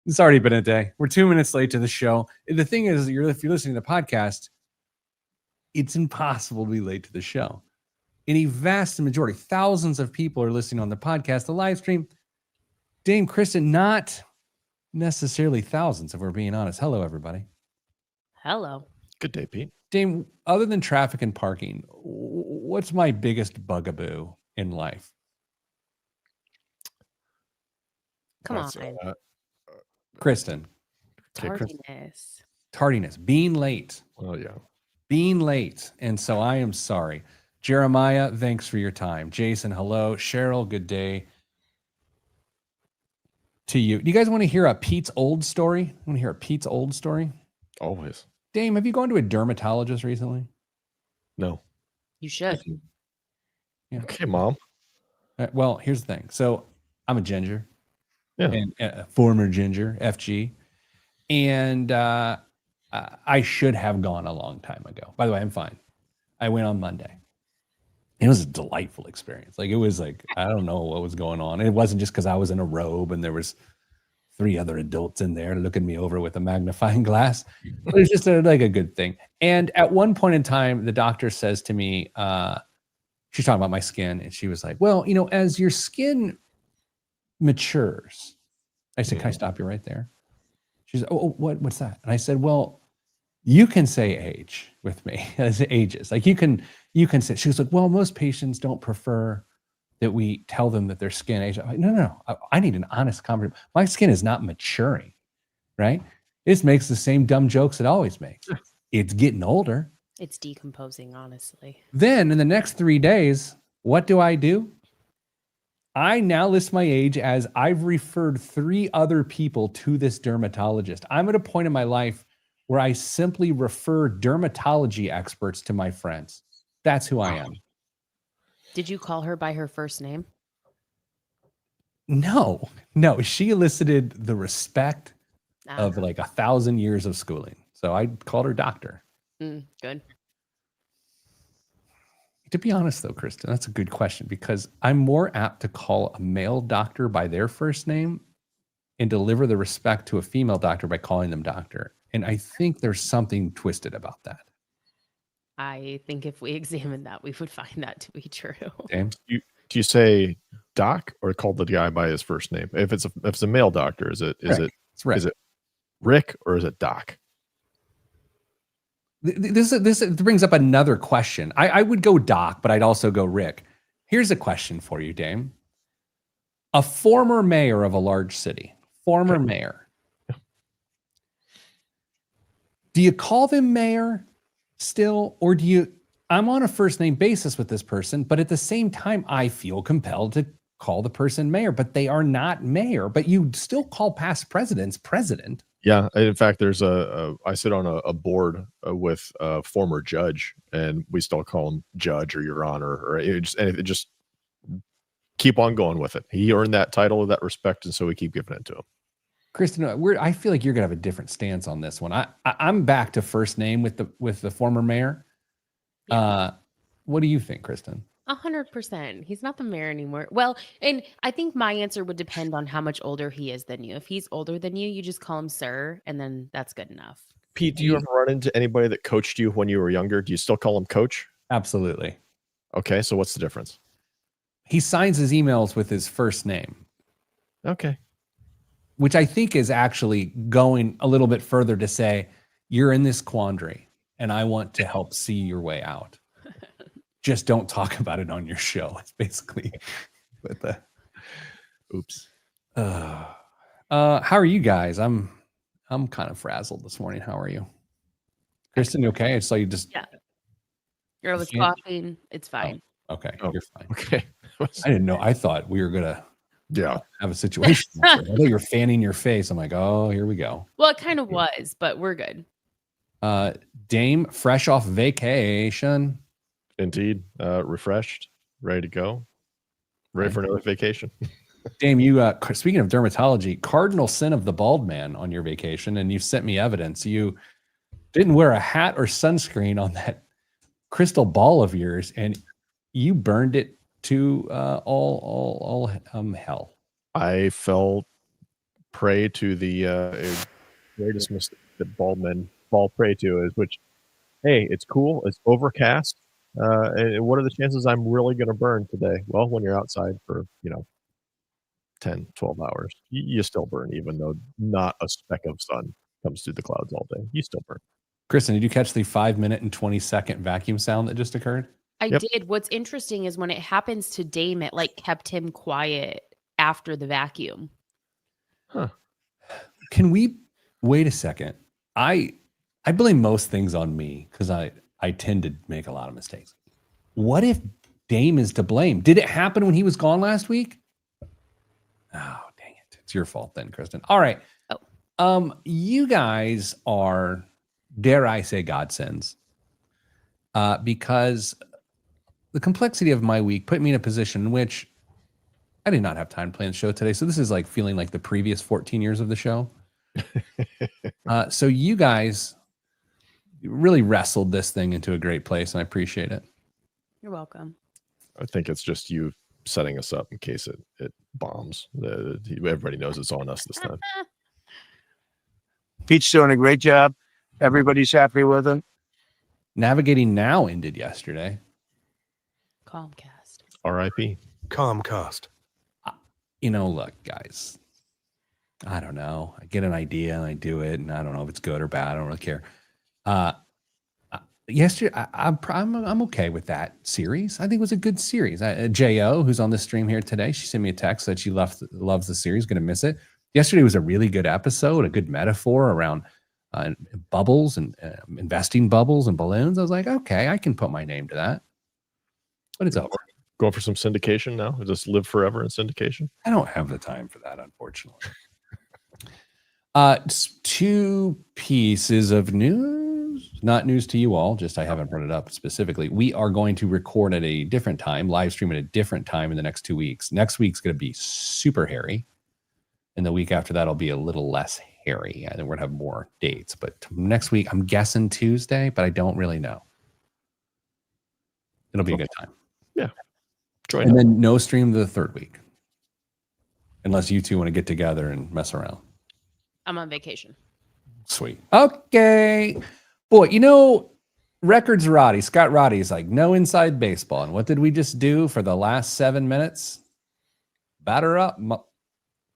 It's already been a day. We're 2 minutes late to the show. The thing is, if you're listening to the podcast, it's impossible to be late to the show. In a vast majority, thousands of people are listening on the podcast, the live stream. Dame, Kristen, not necessarily thousands, if we're being honest. Hello, everybody. Hello. Good day, Pete. Dame, other than traffic and parking, what's my biggest bugaboo in life? Come on. Kristen. Tardiness. Being late. Oh, yeah. Being late. And so I am sorry. Jeremiah, thanks for your time. Jason, hello. Cheryl, good day to you. Do you guys want to hear a Pete's old story? Want to hear a Pete's old story? Always. Dame, have you gone to a dermatologist recently? No. You should. Yeah. Okay, Mom. Well, here's the thing. So I'm a ginger. Yeah. And former ginger, FG. And I should have gone a long time ago. By the way, I'm fine. I went on Monday. It was a delightful experience. Like, it was like, I don't know what was going on. And it wasn't just because I was in a robe and there was 3 other adults in there looking me over with a magnifying glass. But it's just like a good thing. And at one point in time, the doctor says to me, she's talking about my skin. And she was like, well, you know, as your skin matures. I said, can I stop you right there? She's like, oh, what's that? And I said, well, you can say age with me as it ages. Like you can say, she was like, well, most patients don't prefer that we tell them that their skin age. I'm like, no. I need an honest conversation. My skin is not maturing, right? It makes the same dumb jokes it always makes. It's getting older. It's decomposing, honestly. Then in the next 3 days, what do? I now list my age as I've referred 3 other people to this dermatologist. I'm at a point in my life where I simply refer dermatology experts to my friends. That's who I am. Did you call her by her first name? No. She elicited the respect of like 1,000 years of schooling. So I called her doctor. Good. To be honest, though, Kristen, that's a good question because I'm more apt to call a male doctor by their first name and deliver the respect to a female doctor by calling them doctor. And I think there's something twisted about that. I think if we examined that, we would find that to be true. James? Do you say doc or call the guy by his first name? If it's a male doctor, is it Rick or is it Doc? This brings up another question. I would go Doc, but I'd also go Rick. Here's a question for you, Dame. A former mayor of a large city, mayor. Do you call them mayor still, or do you? I'm on a first name basis with this person, but at the same time, I feel compelled to call the person mayor, but they are not mayor. But you still call past presidents president. Yeah, in fact, there's I sit on a board with a former judge, and we still call him judge or your honor, or it just keep on going with it. He earned that title, that respect, and so we keep giving it to him. Kristen, I feel like you're gonna have a different stance on this one. I'm back to first name with the former mayor. Yeah. What do you think, Kristen? 100%. He's not the mayor anymore. Well, and I think my answer would depend on how much older he is than you. If he's older than you, you just call him sir, and then that's good enough. Pete, do you ever run into anybody that coached you when you were younger? Do you still call him coach? Absolutely. Okay, so what's the difference? He signs his emails with his first name. Okay. Which I think is actually going a little bit further to say, you're in this quandary, and I want to help see your way out. Just don't talk about it on your show. It's basically with the oops. How are you guys? I'm kind of frazzled this morning. How are you? Kristen, you okay? I saw you just I was coughing. It's fine. Oh, okay. You're fine. Okay. I didn't know. I thought we were gonna have a situation. I thought you were fanning your face. I'm like, oh, here we go. Well, it kind of was, but we're good. Dame, fresh off vacation. Indeed. Refreshed, ready to go, ready for another vacation. Dame, you speaking of dermatology, cardinal sin of the bald man on your vacation, and you sent me evidence. You didn't wear a hat or sunscreen on that crystal ball of yours, and you burned it to all hell. I felt prey to the greatest mistake that bald men fall prey to, is which, hey, it's cool, it's overcast. And what are the chances I'm really going to burn today? Well, when you're outside for 10, 12 hours, you still burn, even though not a speck of sun comes through the clouds all day. You still burn. Kristen, did you catch the 5-minute and 20-second vacuum sound that just occurred? I Yep. did. What's interesting is when it happens to Dame, it like kept him quiet after the vacuum. Huh. Can we wait a second? I blame most things on me because I tend to make a lot of mistakes. What if Dame is to blame? Did it happen when he was gone last week? Oh, dang it. It's your fault then, Kristen. All right. You guys are, dare I say, godsends. Because the complexity of my week put me in a position in which I did not have time to plan the show today. So this is like feeling like the previous 14 years of the show. So you guys really wrestled this thing into a great place, and I appreciate it. You're welcome. I think it's just you setting us up in case it bombs. Everybody knows it's on us this time. Pete's doing a great job. Everybody's happy with him. Navigating Now ended yesterday. Comcast. R.I.P. Comcast. Look, guys, I don't know. I get an idea and I do it, and I don't know if it's good or bad. I don't really care. Yesterday, I'm okay with that series. I think it was a good series. Jo, who's on the stream here today, she sent me a text that she loves the series. Going to miss it. Yesterday was a really good episode, a good metaphor around bubbles and investing bubbles and balloons. I was like, okay, I can put my name to that. But it's over. Going for some syndication now? Just live forever in syndication? I don't have the time for that, unfortunately. Two pieces of news, not news to you all, just I haven't brought it up specifically. We are going to record at a different time, live stream at a different time in the next 2 weeks. Next week's going to be super hairy. And the week after that will be a little less hairy. I think we're going to have more dates. But next week, I'm guessing Tuesday, but I don't really know. It'll be a good time. Yeah. And then no stream the third week. Unless you two want to get together and mess around. I'm on vacation. Sweet. Okay. Boy, Records Roddy, Scott Roddy is like, no inside baseball. And what did we just do for the last 7 minutes? Batter up,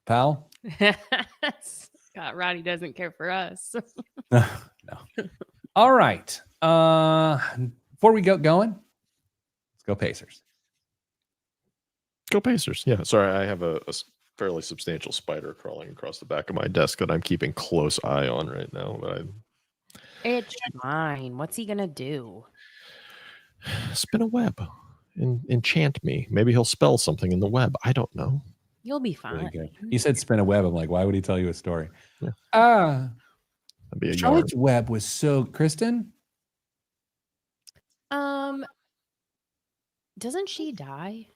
pal. Scott Roddy doesn't care for us. No. All right. Before we get going, let's go Pacers. Go Pacers. Yeah. Sorry, I have a fairly substantial spider crawling across the back of my desk that I'm keeping close eye on right now. But It's fine. What's he gonna do? spin a web, enchant me. Maybe he'll spell something in the web. I don't know. You'll be fine. Really good. He said spin a web. I'm like, why would he tell you a story? Yeah. That'd be a yarn. Charlotte's Web was so, Kristen? Doesn't she die?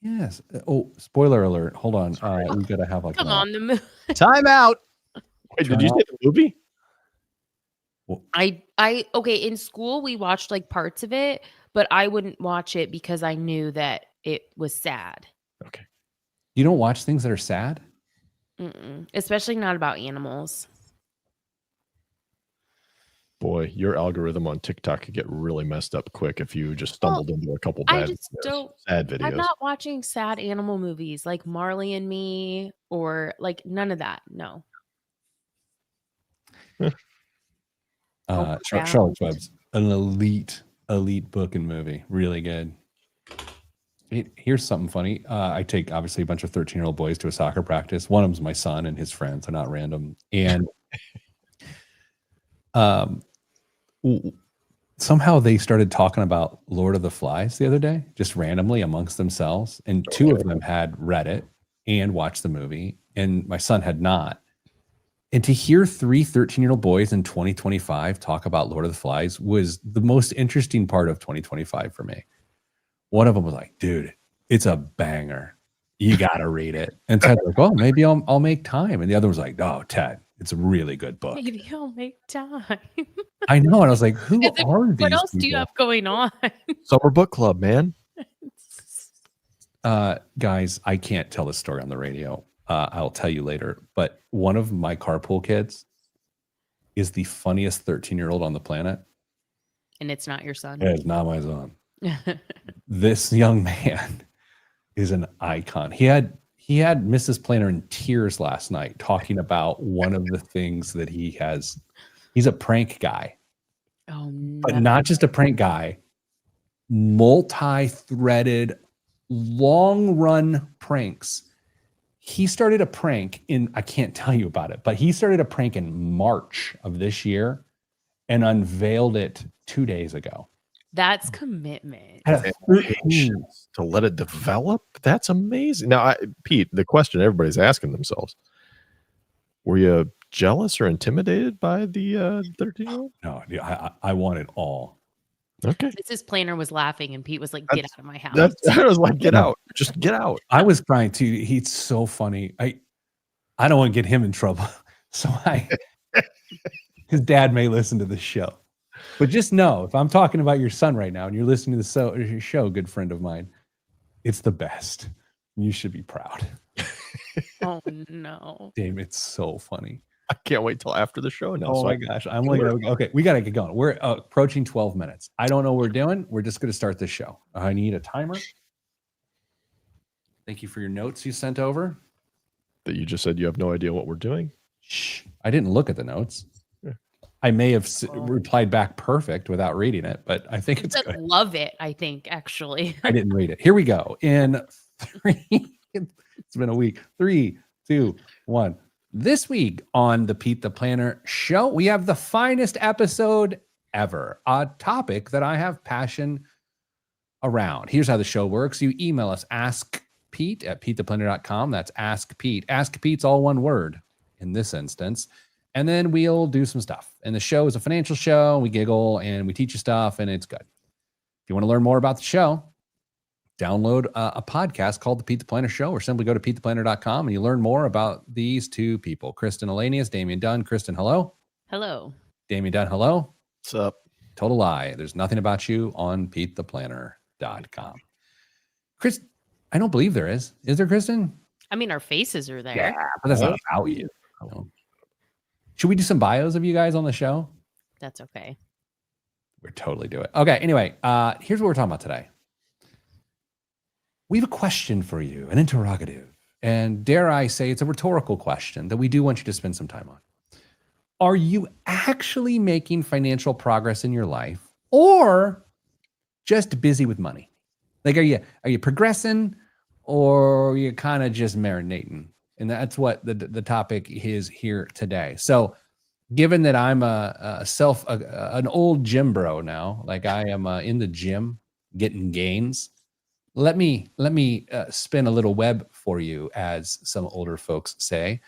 Yes. Oh, spoiler alert. Hold on. We gotta have like Come on, the movie. Time out. Wait, did you say the movie? Okay, in school we watched like parts of it, but I wouldn't watch it because I knew that it was sad. Okay. You don't watch things that are sad? Especially not about animals. Boy, your algorithm on TikTok could get really messed up quick if you just stumbled into a couple I bad just videos, don't. sad videos. I'm not watching sad animal movies like Marley and Me or like none of that. No. Charlotte's Web's an elite book and movie. Really good. Here's something funny. I take obviously a bunch of 13-year-old boys to a soccer practice. One of them's my son and his friends, so not random. And somehow they started talking about Lord of the Flies the other day, just randomly amongst themselves. And two of them had read it and watched the movie, and my son had not. And to hear 3 13-year-old boys in 2025 talk about Lord of the Flies was the most interesting part of 2025 for me. One of them was like, dude, it's a banger. You got to read it. And Ted's like, oh, maybe I'll make time. And the other was like, oh, Ted, it's a really good book. Maybe I'll make time. I know. And I was like, who It's like, are these what else do you people? have going on? Summer book club, man. Guys, I can't tell this story on the radio. I'll tell you later. But one of my carpool kids is the funniest 13-year-old on the planet. And it's not your son. It's not my son. This young man is an icon. He had Mrs. Planner in tears last night talking about one of the things that he has. He's a prank guy. Oh, no. But not just a prank guy, multi-threaded, long-run pranks. He started a prank I can't tell you about it, but he started a prank in March of this year and unveiled it 2 days ago. That's commitment. Patience to let it develop. That's amazing. Now, Pete, the question everybody's asking themselves: were you jealous or intimidated by the 13-year-old? No, I want it all. Okay, Mrs. Planner was laughing, and Pete was like, "Get out of my house." I was like, "Get out! Just get out!" I was trying to. He's so funny. I don't want to get him in trouble, so his dad may listen to this show. But just know, if I'm talking about your son right now and you're listening to the show, good friend of mine, it's the best. You should be proud. Oh no, Dame, it's so funny. I can't wait till after the show now. Oh my gosh. I'm like, okay, we got to get going. We're approaching 12 minutes. I don't know what we're doing. We're just going to start this show. I need a timer. Thank you for your notes you sent over. That you just said you have no idea what we're doing. Shh. I didn't look at the notes. I may have replied back perfect without reading it, but I think it's good. Love it. I think actually. I didn't read it. Here we go. In 3, it's been a week. 3, 2, 1. This week on the Pete the Planner Show, we have the finest episode ever, a topic that I have passion around. Here's how the show works. You email us, askpete@petetheplanner.com. That's Ask Pete. Ask Pete's all one word in this instance. And then we'll do some stuff. And the show is a financial show. We giggle and we teach you stuff, and it's good. If you want to learn more about the show, download a podcast called The Pete the Planner Show, or simply go to petetheplanner.com and you learn more about these two people, Kristen Elanius, Damian Dunn. Kristen, hello. Hello. Damian Dunn, hello. What's up? Total lie. There's nothing about you on petetheplanner.com. Chris, I don't believe there is. Is there, Kristen? I mean, our faces are there. Yeah, but that's not about you. Should we do some bios of you guys on the show? That's okay. We'll totally do it. Okay, anyway, here's what we're talking about today. We have a question for you, an interrogative. And dare I say, it's a rhetorical question that we do want you to spend some time on. Are you actually making financial progress in your life, or just busy with money? Like, are you progressing, or are you kind of just marinating? And that's what the topic is here today. So given that I'm an old gym bro now, like I am in the gym getting gains, let me spin a little web for you, as some older folks say.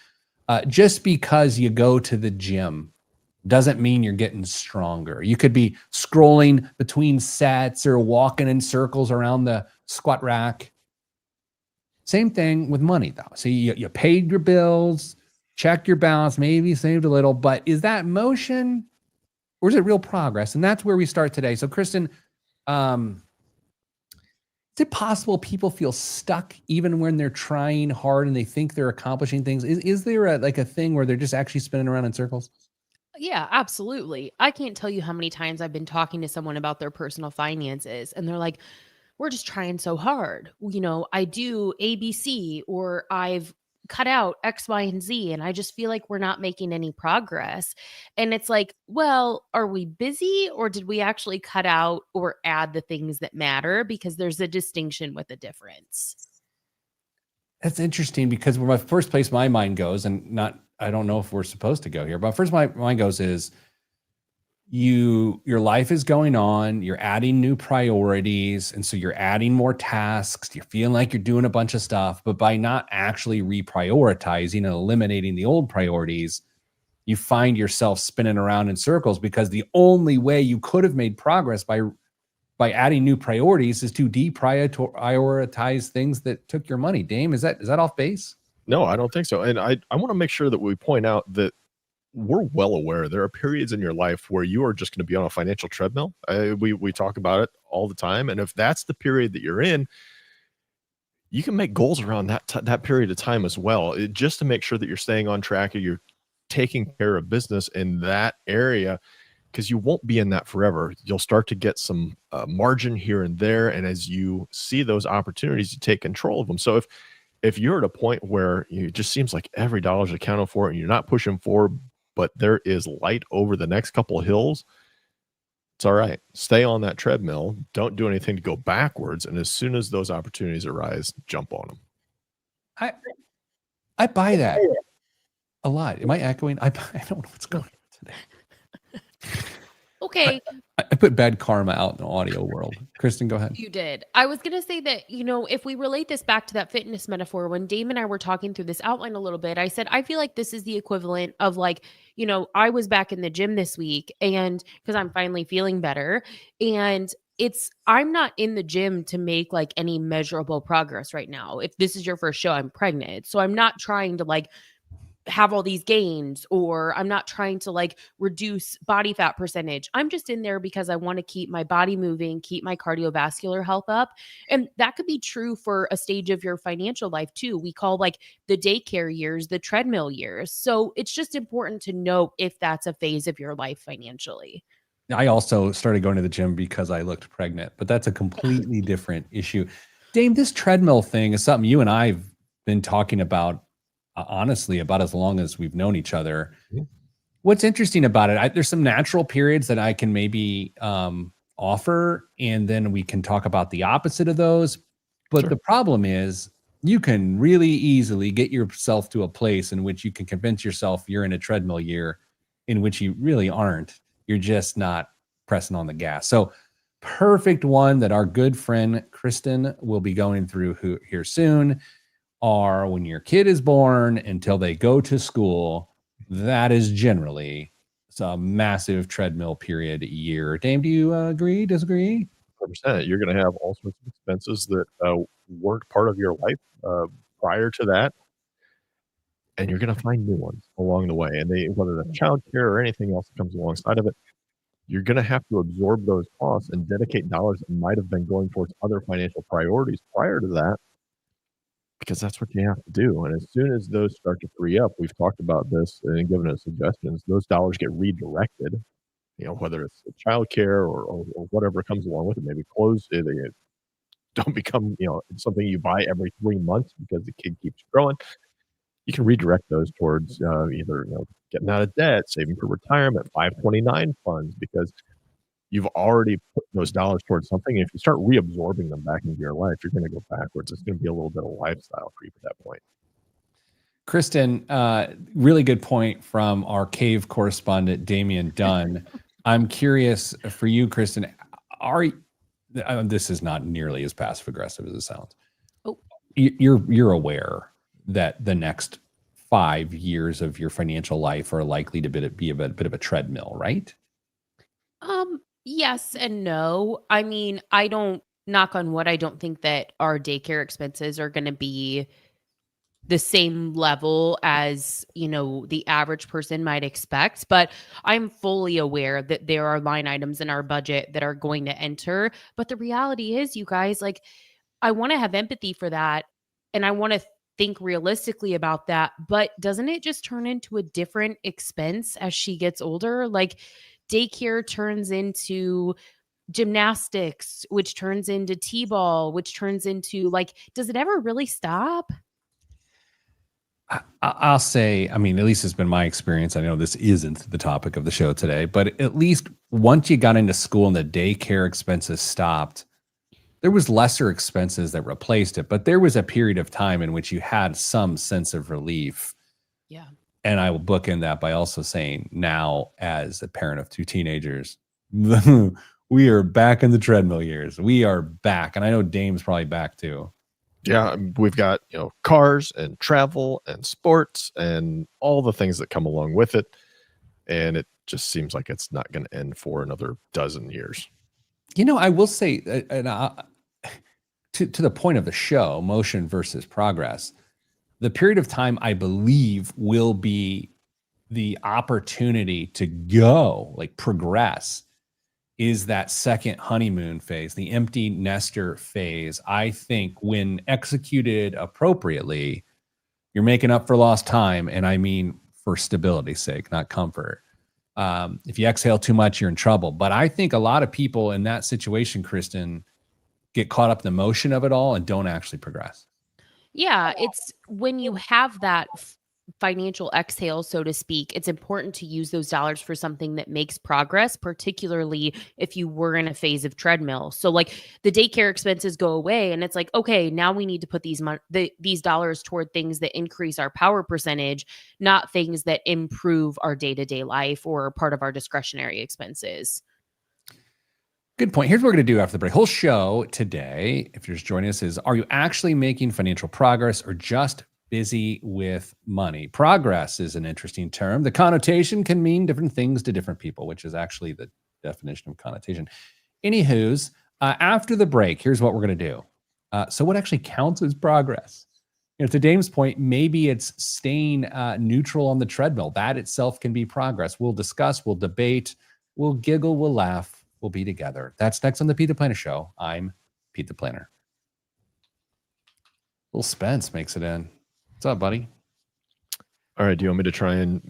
Just because you go to the gym doesn't mean you're getting stronger. You could be scrolling between sets or walking in circles around the squat rack. Same thing with money, though. So you paid your bills, checked your balance, maybe saved a little, but is that motion or is it real progress? And that's where we start today. So, Kristen, is it possible people feel stuck even when they're trying hard and they think they're accomplishing things? Is there a thing where they're just actually spinning around in circles? Yeah, absolutely. I can't tell you how many times I've been talking to someone about their personal finances, and they're like, we're just trying so hard. You know, I do ABC, or I've cut out X, Y, and Z, and I just feel like we're not making any progress. And it's like, well, are we busy, or did we actually cut out or add the things that matter? Because there's a distinction with a difference. That's interesting, because where my first place my mind goes, and I don't know if we're supposed to go here, but first my mind goes is your life is going on, you're adding new priorities, and so you're adding more tasks, you're feeling like you're doing a bunch of stuff, but by not actually reprioritizing and eliminating the old priorities, you find yourself spinning around in circles, because the only way you could have made progress by adding new priorities is to deprioritize things that took your money. Dame, is that off base? No, I don't think so. And I want to make sure that we point out that we're well aware there are periods in your life where you are just going to be on a financial treadmill. We talk about it all the time. And if that's the period that you're in, you can make goals around that period of time as well, just to make sure that you're staying on track, or you're taking care of business in that area, because you won't be in that forever. You'll start to get some margin here and there, and as you see those opportunities, you take control of them. So if you're at a point where it just seems like every dollar is accounted for and you're not pushing forward, but there is light over the next couple of hills, it's all right. Stay on that treadmill. Don't do anything to go backwards. And as soon as those opportunities arise, jump on them. I buy that a lot. Am I echoing? I don't know what's going on today. Okay. I put bad karma out in the audio world. Kristen, go ahead. You did. I was going to say that, if we relate this back to that fitness metaphor, when Dame and I were talking through this outline a little bit, I said, I feel like this is the equivalent of like, I was back in the gym this week, and because I'm finally feeling better, and I'm not in the gym to make like any measurable progress right now. If this is your first show, I'm pregnant. So I'm not trying to like have all these gains, or I'm not trying to like reduce body fat percentage. I'm just in there because I want to keep my body moving, keep my cardiovascular health up. And that could be true for a stage of your financial life too. We call like the daycare years, the treadmill years. So it's just important to note if that's a phase of your life financially. I also started going to the gym because I looked pregnant, but that's a completely different issue. Dame, this treadmill thing is something you and I've been talking about honestly about as long as we've known each other. What's interesting about it, there's some natural periods that I can maybe offer, and then we can talk about the opposite of those. But the problem is you can really easily get yourself to a place in which you can convince yourself you're in a treadmill year in which you really aren't. You're just not pressing on the gas. So perfect one that our good friend Kristen will be going through here soon are when your kid is born until they go to school. That is generally a massive treadmill period a year. Dame, do you agree, disagree? 100%. You're going to have all sorts of expenses that weren't part of your life prior to that, and you're going to find new ones along the way. And whether that's childcare or anything else that comes alongside of it, you're going to have to absorb those costs and dedicate dollars that might have been going towards other financial priorities prior to that, because that's what you have to do. And as soon as those start to free up, we've talked about this and given us suggestions, those dollars get redirected, whether it's childcare or whatever comes along with it. Maybe clothes, they don't become, something you buy every 3 months because the kid keeps growing. You can redirect those towards either getting out of debt, saving for retirement, 529 funds, because you've already put those dollars towards something. And if you start reabsorbing them back into your life, you're going to go backwards. It's going to be a little bit of lifestyle creep at that point. Kristen, really good point from our cave correspondent, Damian Dunn. I'm curious for you, Kristen, this is not nearly as passive aggressive as it sounds. Oh. You're aware that the next 5 years of your financial life are likely to be a bit of a treadmill, right? Yes and no. I mean, I don't, knock on wood, I don't think that our daycare expenses are going to be the same level as, the average person might expect. But I'm fully aware that there are line items in our budget that are going to enter. But the reality is, you guys, like, I want to have empathy for that. And I want to think realistically about that. But doesn't it just turn into a different expense as she gets older? Like, daycare turns into gymnastics, which turns into t-ball, which turns into like, does it ever really stop? I'll say, I mean, at least it's been my experience. I know this isn't the topic of the show today, but at least once you got into school and the daycare expenses stopped, there was lesser expenses that replaced it. But there was a period of time in which you had some sense of relief. Yeah. And I will bookend that by also saying, now as a parent of 2 teenagers, we are back in the treadmill years. We are back. And I know Dame's probably back too. Yeah, we've got, cars and travel and sports and all the things that come along with it. And it just seems like it's not going to end for another dozen years. I will say, to the point of the show, motion versus progress, the period of time I believe will be the opportunity to go, like, progress, is that second honeymoon phase, the empty nester phase. I think when executed appropriately, you're making up for lost time. And I mean, for stability's sake, not comfort. If you exhale too much, you're in trouble. But I think a lot of people in that situation, Kristen, get caught up in the motion of it all and don't actually progress. Yeah, it's when you have that financial exhale, so to speak, it's important to use those dollars for something that makes progress, particularly if you were in a phase of treadmill. So like the daycare expenses go away and it's like, okay, now we need to put these dollars toward things that increase our power percentage, not things that improve our day-to-day life or are part of our discretionary expenses. Good point. Here's what we're going to do after the break. Whole show today, if you're just joining us, is are you actually making financial progress or just busy with money? Progress is an interesting term. The connotation can mean different things to different people, which is actually the definition of connotation. Anywho's, after the break, here's what we're going to do. So what actually counts as progress? You know, to Dame's point, maybe it's staying neutral on the treadmill. That itself can be progress. We'll discuss, we'll debate, we'll giggle, we'll laugh. We'll be together. That's next on the Pete the Planner Show. I'm Pete the Planner. Little Spence makes it in. What's up, buddy? All right. Do you want me to try and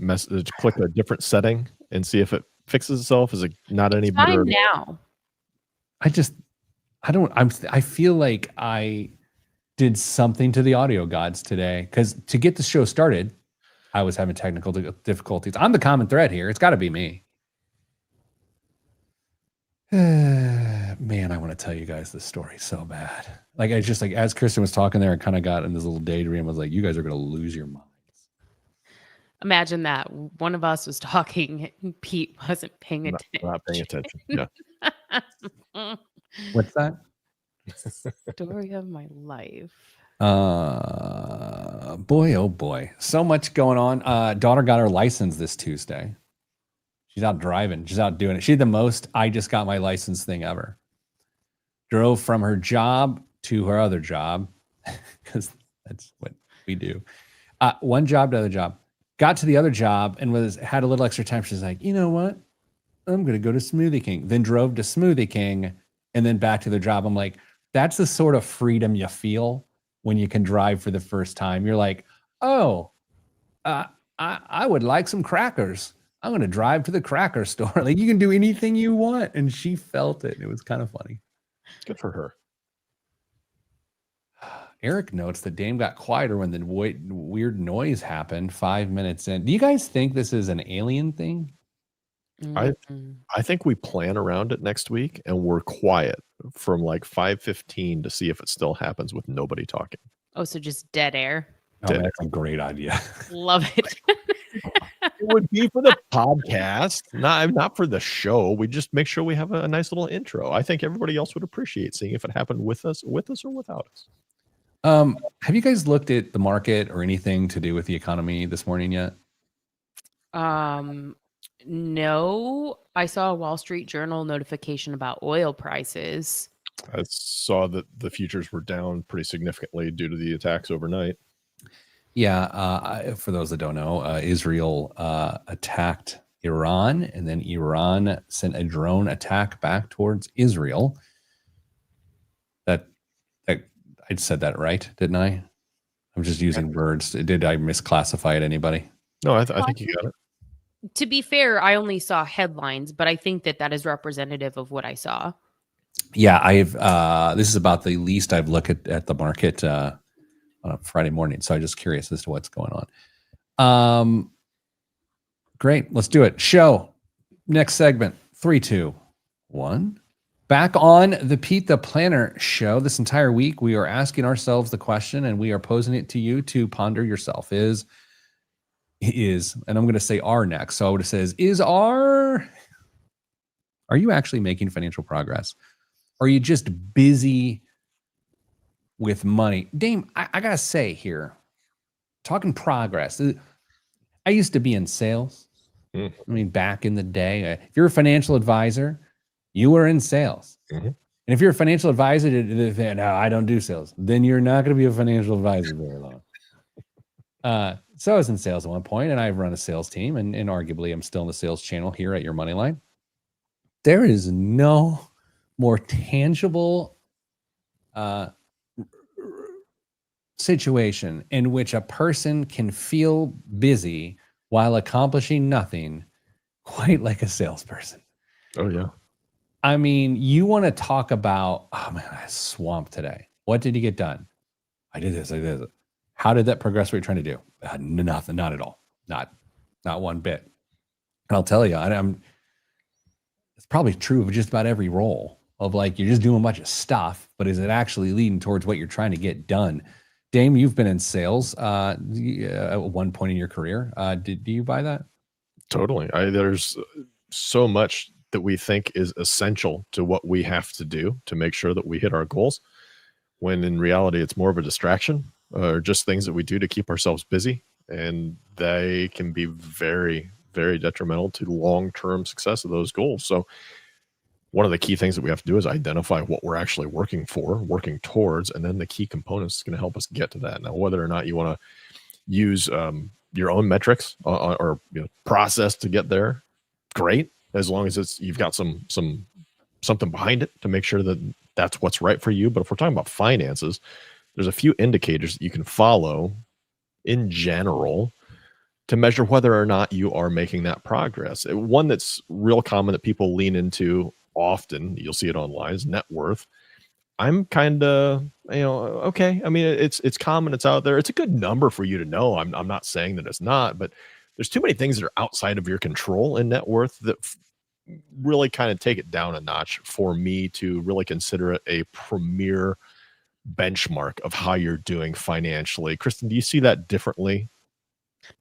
click a different setting and see if it fixes itself? Is it not any better? Fine now. I feel like I did something to the audio gods today because to get the show started, I was having technical difficulties. I'm the common thread here. It's got to be me. Man, I want to tell you guys this story so bad. Like I just like as Kristen was talking there, I kind of got in this little daydream. I was like, you guys are gonna lose your minds. Imagine that one of us was talking and Pete wasn't paying attention. Not paying attention. Yeah. What's that? Story of my life. Boy, oh boy. So much going on. Daughter got her license this Tuesday. She's out driving. She's out doing it. She had the most I just got my license thing ever. Drove from her job to her other job because that's what we do. One job to other job. Got to the other job and had a little extra time. She's like, you know what? I'm going to go to Smoothie King. Then drove to Smoothie King and then back to the job. I'm like, that's the sort of freedom you feel when you can drive for the first time. You're like, oh, I would like some crackers. I'm going to drive to the cracker store. Like you can do anything you want. And she felt it. It was kind of funny. Good for her. Eric notes that Dame got quieter when the weird noise happened 5 minutes in. Do you guys think this is an alien thing? I think we plan around it next week and we're quiet from like 5:15 to see if it still happens with nobody talking. Oh, so just dead air. Oh, that's a great idea. Love it. It would be for the podcast, not for the show. We just make sure we have a nice little intro. I think everybody else would appreciate seeing if it happened with us or without us. Have you guys looked at the market or anything to do with the economy this morning yet? No. I saw a Wall Street Journal notification about oil prices. I saw that the futures were down pretty significantly due to the attacks overnight. Yeah, for those that don't know, Israel attacked Iran, and then Iran sent a drone attack back towards Israel. That I said that right, didn't I? I'm just using words. Did I misclassify it? Anybody? No, I think you got it. To be fair, I only saw headlines, but I think that is representative of what I saw. Yeah, I've. This is about the least I've looked at the market on a Friday morning, so I'm just curious as to what's going on. Great, let's do it. Show next segment. 3, 2, 1. Back on the Pete the Planner Show. This entire week, we are asking ourselves the question, and we are posing it to you to ponder yourself. And I'm going to say R next. So it says, are you actually making financial progress? Are you just busy with money? Dame, I got to say here, talking progress. I used to be in sales. I mean, back in the day, if you're a financial advisor, you were in sales. Mm-hmm. And if you're a financial advisor, no, I don't do sales. Then you're not going to be a financial advisor very long. So I was in sales at one point, and I've run a sales team, and arguably I'm still in the sales channel here at Your Moneyline. There is no more tangible situation in which a person can feel busy while accomplishing nothing quite like a salesperson. Oh yeah. I mean, you want to talk about, oh man, I swamped today. What did you get done? I did this. I did this. How did that progress what you're trying to do? Nothing, not at all. Not one bit. And I'll tell you, it's probably true of just about every role of like, you're just doing a bunch of stuff, but is it actually leading towards what you're trying to get done? Dame, you've been in sales at one point in your career. Do you buy that? Totally. There's so much that we think is essential to what we have to do to make sure that we hit our goals, when in reality it's more of a distraction or just things that we do to keep ourselves busy, and they can be very, very detrimental to long-term success of those goals. So one of the key things that we have to do is identify what we're actually working for, working towards, and then the key components is going to help us get to that. Now, whether or not you want to use your own metrics or process to get there, great, as long as you've got something behind it to make sure that that's what's right for you. But if we're talking about finances, there's a few indicators that you can follow in general to measure whether or not you are making that progress. One that's real common that people lean into often, you'll see it online, is net worth. I'm kind of, okay. I mean, it's common, it's out there. It's a good number for you to know. I'm not saying that it's not, but there's too many things that are outside of your control in net worth that really kind of take it down a notch for me to really consider it a premier benchmark of how you're doing financially. Kristen, do you see that differently?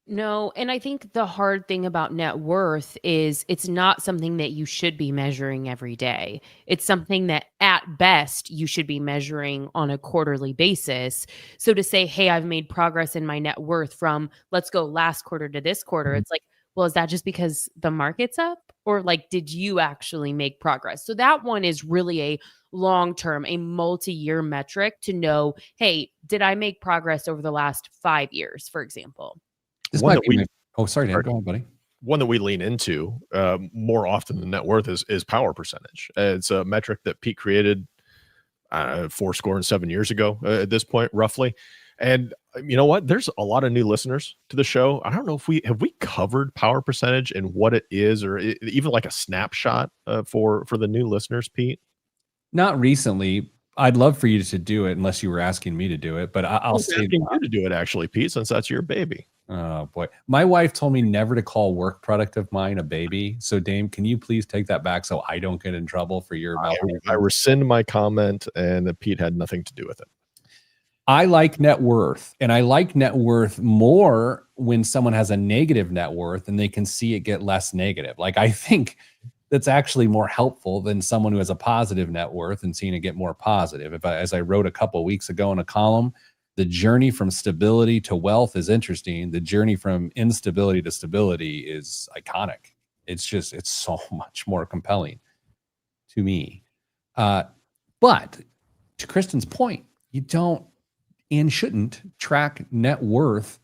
No, and I think the hard thing about net worth is it's not something that you should be measuring every day. It's something that at best you should be measuring on a quarterly basis. So to say, hey, I've made progress in my net worth from, let's go last quarter to this quarter, it's like, well, is that just because the market's up? Or like, did you actually make progress? So that one is really a long term, a multi-year metric to know, hey, did I make progress over the last 5 years, for example? This One might that be we- sorry, Dan. Go on, buddy. One that we lean into more often than net worth is power percentage. It's a metric that Pete created 7 years ago at this point, roughly. And you know what? There's a lot of new listeners to the show. I don't know if we covered power percentage and what it is, or even like a snapshot for the new listeners, Pete. Not recently. I'd love for you to do it, unless you were asking me to do it. But I'll say asking you to do it, actually, Pete, since that's your baby. Oh boy, my wife told me never to call work product of mine a baby. So Dame, can you please take that back so I don't get in trouble for your I rescind my comment, and Pete had nothing to do with it. I like net worth, and I like net worth more when someone has a negative net worth and they can see it get less negative. Like, I think that's actually more helpful than someone who has a positive net worth and seeing it get more positive. As I wrote a couple of weeks ago in a column, the journey from stability to wealth is interesting. The journey from instability to stability is iconic. It's so much more compelling to me. But to Kristen's point, you don't and shouldn't track net worth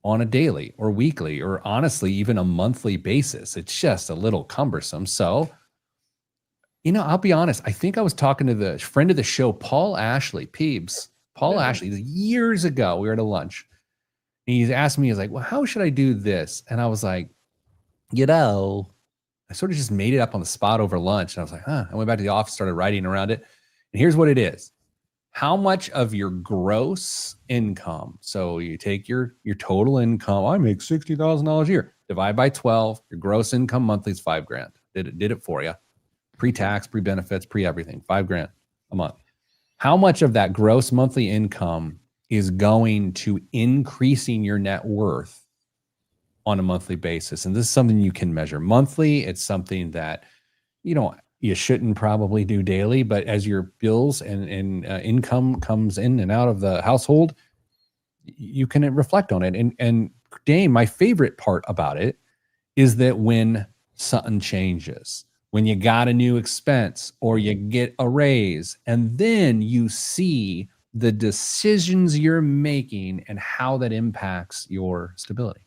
on a daily or weekly or honestly even a monthly basis. It's just a little cumbersome. So, I'll be honest. I think I was talking to the friend of the show, Paul Ashley, Peebs. Paul Ashley, years ago, we were at a lunch. And he's asked me, he's like, well, how should I do this? And I was like, I sort of just made it up on the spot over lunch. And I was like, I went back to the office, started writing around it. And here's what it is. How much of your gross income, so you take your total income, I make $60,000 a year, divide by 12, your gross income monthly is $5,000. Did it for you. Pre-tax, pre-benefits, pre-everything, $5,000 a month. How much of that gross monthly income is going to increasing your net worth on a monthly basis? And this is something you can measure monthly. It's something that, you shouldn't probably do daily, but as your bills and income comes in and out of the household, you can reflect on it. And Dame, my favorite part about it is that when something changes, when you got a new expense or you get a raise, and then you see the decisions you're making and how that impacts your stability.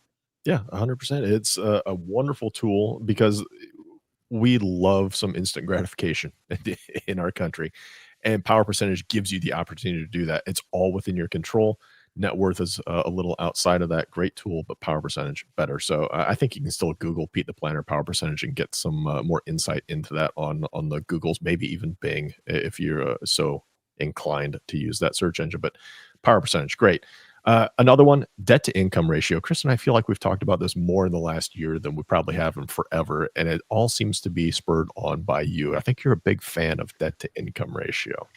Yeah, 100%. It's a wonderful tool because we love some instant gratification in our country, and power percentage gives you the opportunity to do that. It's all within your control. Net worth is a little outside of that. Great tool, but power percentage better. So I think you can still Google Pete the Planner power percentage and get some more insight into that on the Googles, maybe even Bing if you're so inclined to use that search engine. But power percentage, great. Another one, debt to income ratio. Kristen, I feel like we've talked about this more in the last year than we probably have in forever, and it all seems to be spurred on by you. I think you're a big fan of debt to income ratio.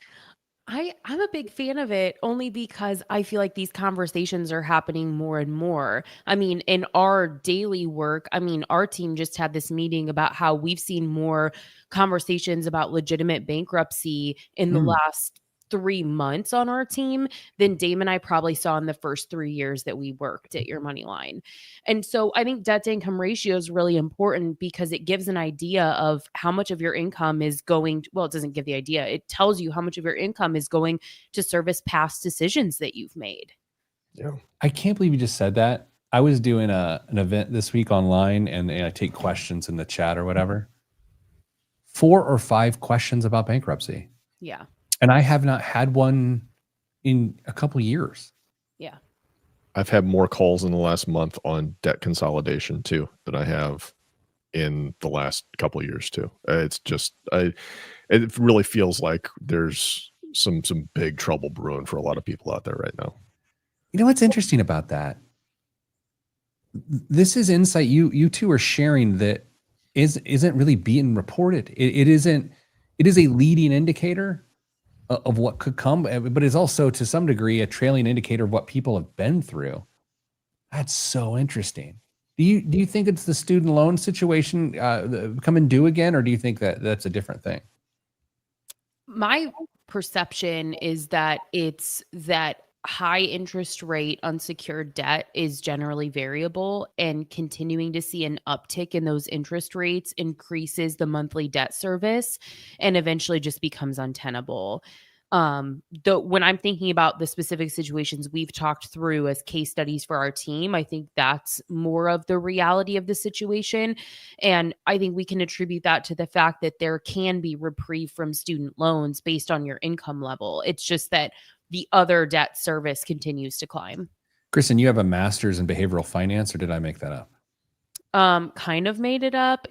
I'm a big fan of it only because I feel like these conversations are happening more and more. I mean, in our daily work, I mean, our team just had this meeting about how we've seen more conversations about legitimate bankruptcy in the Mm. last 3 months on our team than Dame and I probably saw in the first 3 years that we worked at Your Money Line. And so I think debt to income ratio is really important because it gives an idea of how much of your income is going to, well, it doesn't give the idea. It tells you how much of your income is going to service past decisions that you've made. Yeah. I can't believe you just said that. I was doing an event this week online, and I take questions in the chat or whatever. 4 or 5 questions about bankruptcy. Yeah. And I have not had one in a couple years. Yeah. I've had more calls in the last month on debt consolidation too than I have in the last couple of years too. It's just, it really feels like there's some big trouble brewing for a lot of people out there right now. You know what's interesting about that? This is insight you two are sharing that isn't really being reported. It isn't. It is a leading indicator of what could come, but it's also to some degree a trailing indicator of what people have been through. That's so interesting. Do you think it's the student loan situation coming due again, or do you think that that's a different thing? My perception is that it's that high interest rate unsecured debt is generally variable, and continuing to see an uptick in those interest rates increases the monthly debt service and eventually just becomes untenable. Though when I'm thinking about the specific situations we've talked through as case studies for our team, I think that's more of the reality of the situation. And I think we can attribute that to the fact that there can be reprieve from student loans based on your income level. It's just that the other debt service continues to climb. Kristen, you have a master's in behavioral finance, or did I make that up? Kind of made it up.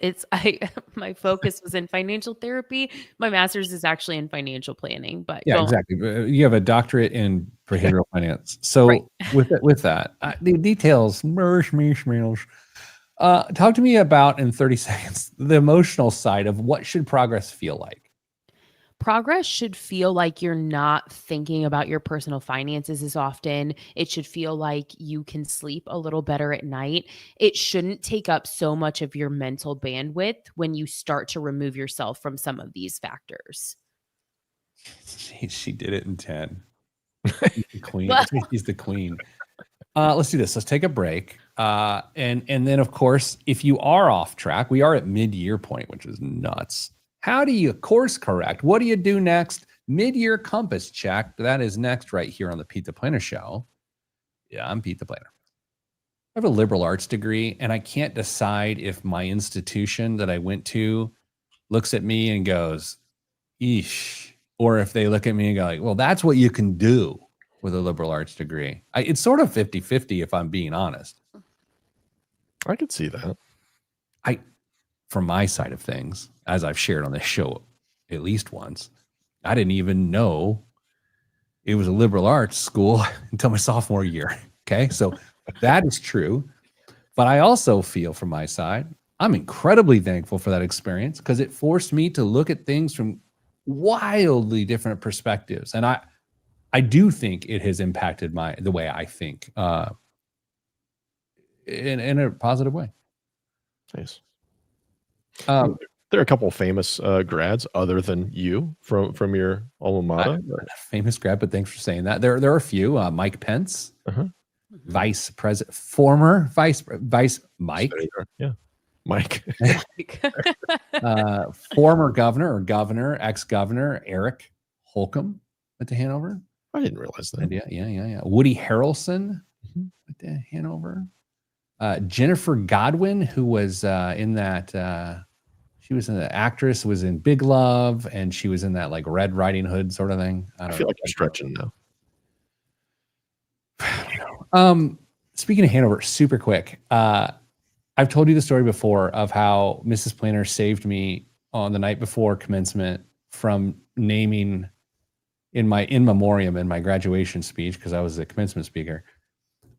My focus was in financial therapy. My master's is actually in financial planning, but Yeah, go on. exactly. You have a doctorate in behavioral finance. So Right. with that, the details, talk to me about in 30 seconds the emotional side of what should progress feel like. Progress should feel like you're not thinking about your personal finances as often. It should feel like you can sleep a little better at night. It shouldn't take up so much of your mental bandwidth when you start to remove yourself from some of these factors. She did it in 10. She's the queen. She's the queen. Let's do this. Let's take a break. And then, of course, if you are off track, we are at mid-year point, which is nuts. How do you course correct? What do you do next? Mid-year compass check. That is next right here on the Pete the Planner Show. Yeah, I'm Pete the Planner. I have a liberal arts degree, and I can't decide if my institution that I went to looks at me and goes, eesh, or if they look at me and go like, well, that's what you can do with a liberal arts degree. It's sort of 50-50 if I'm being honest. I could see that. From my side of things, as I've shared on this show at least once, I didn't even know it was a liberal arts school until my sophomore year. Okay, so that is true. But I also feel from my side, I'm incredibly thankful for that experience because it forced me to look at things from wildly different perspectives. And I do think it has impacted the way I think in a positive way. Nice. There are a couple of famous grads other than you from your alma mater. Famous grad, but thanks for saying that. There are a few. Mike Pence, vice president, former vice Mike. Yeah, Mike. Former governor, ex-governor Eric Holcomb at the Hanover. I didn't realize that. Yeah. Woody Harrelson at the Hanover. Jennifer Godwin, who was in that She was an actress, was in Big Love, and she was in that like Red Riding Hood sort of thing. I feel like you're stretching now. Speaking of Hanover, super quick. I've told you the story before of how Mrs. Planner saved me on the night before commencement from naming in my in memoriam in my graduation speech, because I was the commencement speaker.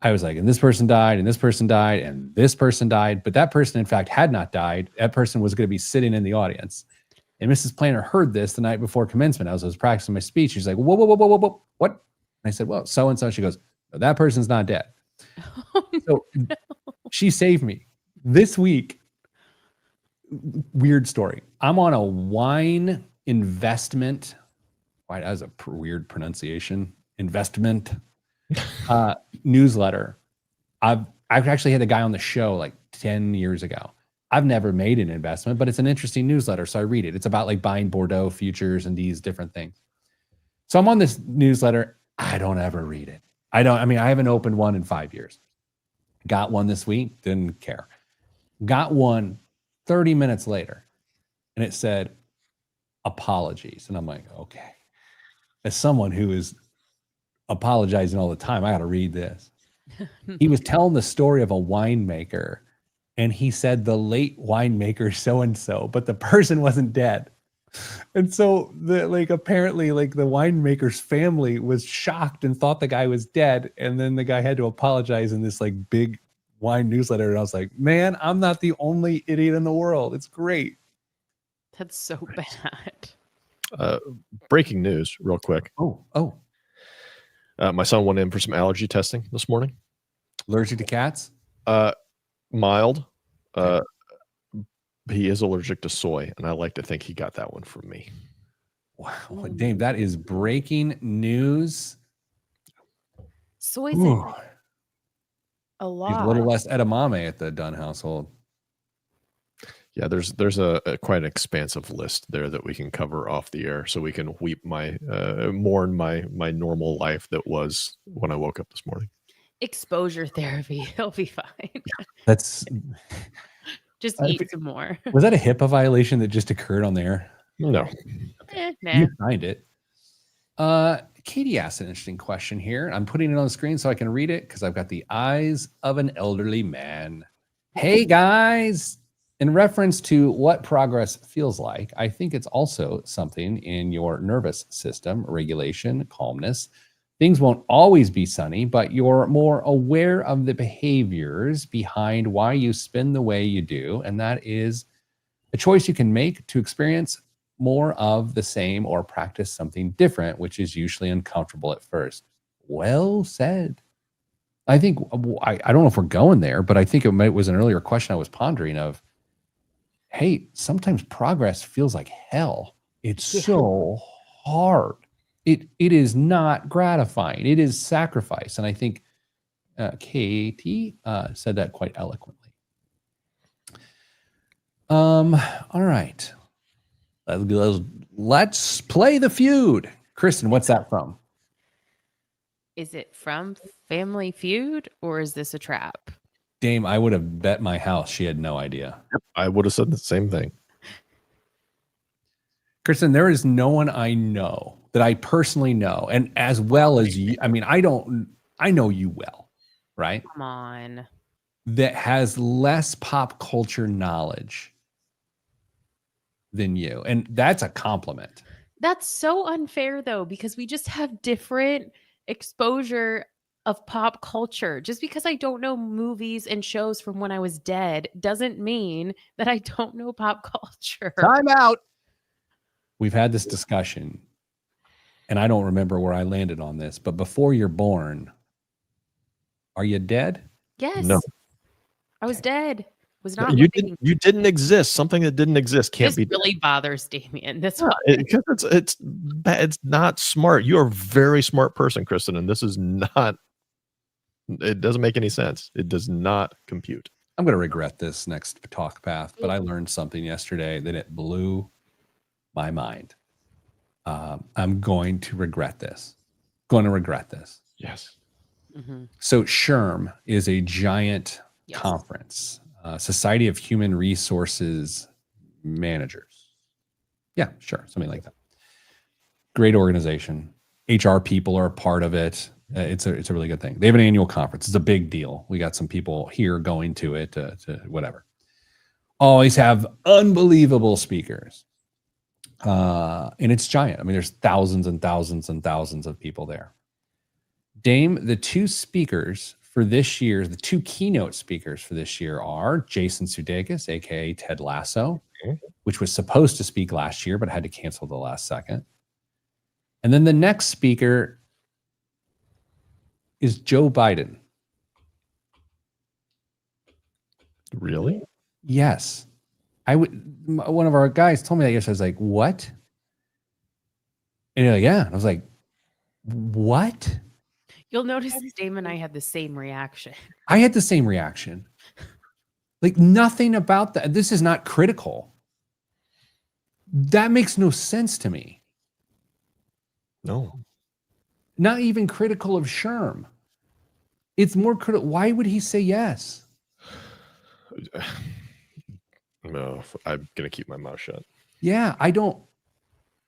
I was like, and this person died, and this person died, and this person died. But that person, in fact, had not died. That person was going to be sitting in the audience. And Mrs. Planner heard this the night before commencement. I was practicing my speech. She's like, whoa, whoa, whoa, whoa, whoa, whoa. What? And I said, well, so-and-so. She goes, no, that person's not dead. So she saved me. This week, weird story. I'm on a wine investment. Why, that was a weird pronunciation. Investment newsletter. I've actually had a guy on the show like 10 years ago. I've never made an investment, but it's an interesting newsletter, so I read it. It's about like buying Bordeaux futures and these different things. So I'm on this newsletter. I don't ever read it. I haven't opened one in 5 years. Got one this week, didn't care. Got one 30 minutes later, and it said apologies. And I'm like, okay. As someone who is apologizing all the time, I got to read this. He was telling the story of a winemaker, and he said the late winemaker so-and-so, but the person wasn't dead. And so apparently the winemaker's family was shocked and thought the guy was dead. And then the guy had to apologize in this like big wine newsletter. And I was like, man, I'm not the only idiot in the world. It's great. That's so bad. Breaking news real quick. My son went in for some allergy testing this morning. Allergic to cats? Mild. He is allergic to soy, and I like to think he got that one from me. Wow, Dame, that is breaking news. Soy's in a lot. He's a little less edamame at the Dunn household. Yeah, there's a quite an expansive list there that we can cover off the air, so we can mourn my normal life that was when I woke up this morning. Exposure therapy. He'll be fine. That's just eat some more. Was that a HIPAA violation that just occurred on there? No. Nah. You signed it. Katie asked an interesting question here. I'm putting it on the screen so I can read it because I've got the eyes of an elderly man. Hey guys, in reference to what progress feels like, I think it's also something in your nervous system, regulation, calmness. Things won't always be sunny, but you're more aware of the behaviors behind why you spin the way you do. And that is a choice you can make to experience more of the same or practice something different, which is usually uncomfortable at first. Well said. I think, I don't know if we're going there, but I think it was an earlier question I was pondering of, hey, sometimes progress feels like hell. It's so hard. It is not gratifying. It is sacrifice. And I think Katie said that quite eloquently. All right. Let's play the feud. Kristen, what's that from? Is it from Family Feud or is this a trap? Dame, I would have bet my house she had no idea. I would have said the same thing. Kristen, there is no one I know that I personally know, and as well as you, I know you well, right? Come on. That has less pop culture knowledge than you. And that's a compliment. That's so unfair though, because we just have different exposure of pop culture. Just because I don't know movies and shows from when I was dead doesn't mean that I don't know pop culture. Time out. We've had this discussion, and I don't remember where I landed on this, but before you're born, are you dead? Yes. No. I was dead. Was not You living. didn't exist. Something that didn't exist can't This be really bothers Damien. This because it's not smart. You're a very smart person, Kristen, and this is not. It doesn't make any sense. It does not compute. I'm going to regret this next talk path, but I learned something yesterday that it blew my mind. I'm going to regret this. Yes. Mm-hmm. So SHRM is a giant conference, Society of Human Resources managers. Yeah, sure. Something like that. Great organization. HR people are a part of it. It's a really good thing. They have an annual conference. It's a big deal. We got some people here going to it, to whatever. Always have unbelievable speakers. And it's giant. I mean, there's thousands and thousands and thousands of people there. Dame, the two speakers for this year, the two keynote speakers for this year are Jason Sudeikis, aka Ted Lasso, which was supposed to speak last year, but had to cancel the last second. And then the next speaker is Joe Biden. Really? Yes. One of our guys told me that yesterday. I was like, what? And you're like, yeah. And I was like, what? You'll notice Dame and I had the same reaction. I had the same reaction. Like, nothing about that. This is not critical. That makes no sense to me. No. Not even critical of Sherm. It's more critical. Why would he say yes? No, I'm going to keep my mouth shut. Yeah,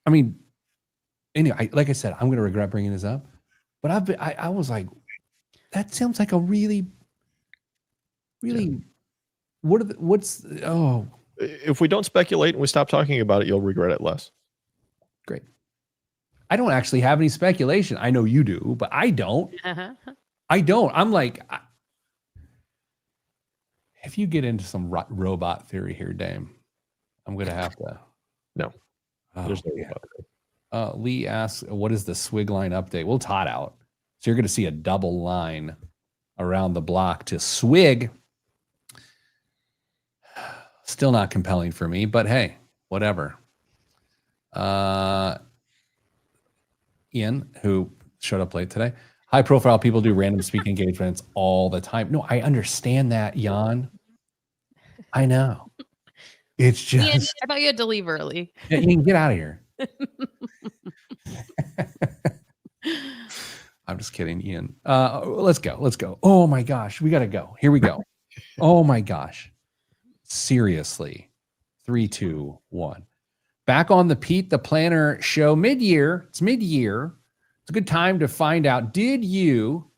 anyway, like I said, I'm going to regret bringing this up, but I was like, that sounds like a really, If we don't speculate and we stop talking about it, you'll regret it less. Great. I don't actually have any speculation. I know you do, but I don't. I don't. I'm like, if you get into some robot theory here, Dame, I'm going to have to. No. There's no yeah. robot. Lee asks, what is the swig line update? We'll tot out. So you're going to see a double line around the block to swig. Still not compelling for me, but hey, whatever. Ian, who showed up late today. High profile people do random speaking engagements all the time. No, I understand that, Jan. I know. It's just. Ian, I thought you had to leave early. Yeah, Ian, get out of here. I'm just kidding, Ian. Let's go. Oh my gosh, we got to go. Here we go. Oh my gosh. Seriously. 3, 2, 1. Back on the Pete the Planner show mid-year. It's mid-year. It's a good time to find out, did you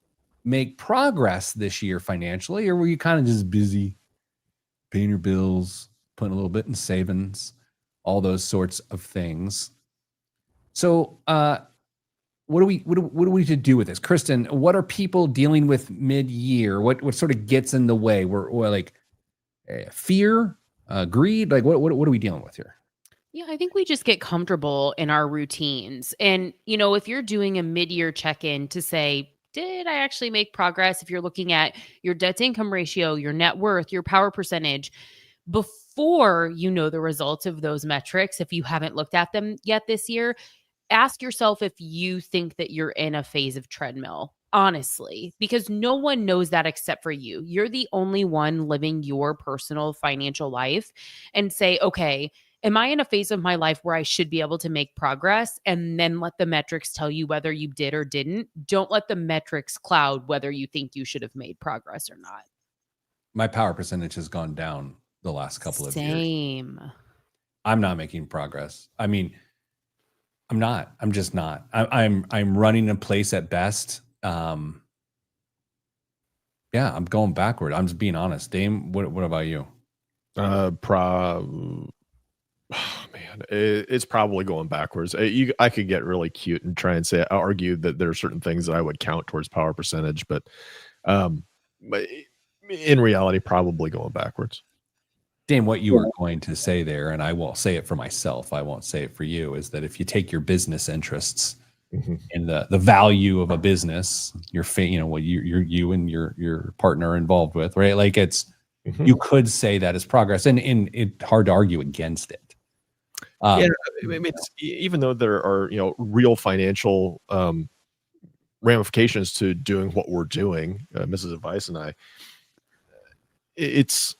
make progress this year financially, or were you kind of just busy paying your bills, putting a little bit in savings, all those sorts of things? So what do we need to do with this? Kristen, what are people dealing with mid-year? What sort of gets in the way? We're like fear, greed? Like what are we dealing with here? Yeah, I think we just get comfortable in our routines. And, if you're doing a mid-year check-in to say, did I actually make progress? If you're looking at your debt to income ratio, your net worth, your power percentage, before you know the results of those metrics, if you haven't looked at them yet this year, ask yourself if you think that you're in a phase of treadmill, honestly, because no one knows that except for you. You're the only one living your personal financial life, and say, okay, am I in a phase of my life where I should be able to make progress? And then let the metrics tell you whether you did or didn't. Don't let the metrics cloud whether you think you should have made progress or not. My power percentage has gone down the last couple of years. Same. I'm not making progress. I mean, I'm not. I'm just not. I'm running in place at best. Yeah, I'm going backward. I'm just being honest. Dame, what about you? Oh man, it's probably going backwards. I could get really cute and try and argue that there are certain things that I would count towards power percentage, but in reality, probably going backwards. Dame, what you were going to say there, and I won't say it for myself, I won't say it for you, is that if you take your business interests and the value of a business, what you and your partner are involved with, right? Like you could say that as progress, and it's hard to argue against it. Yeah, I mean, even though there are real financial ramifications to doing what we're doing, Mrs. Advice and I, it's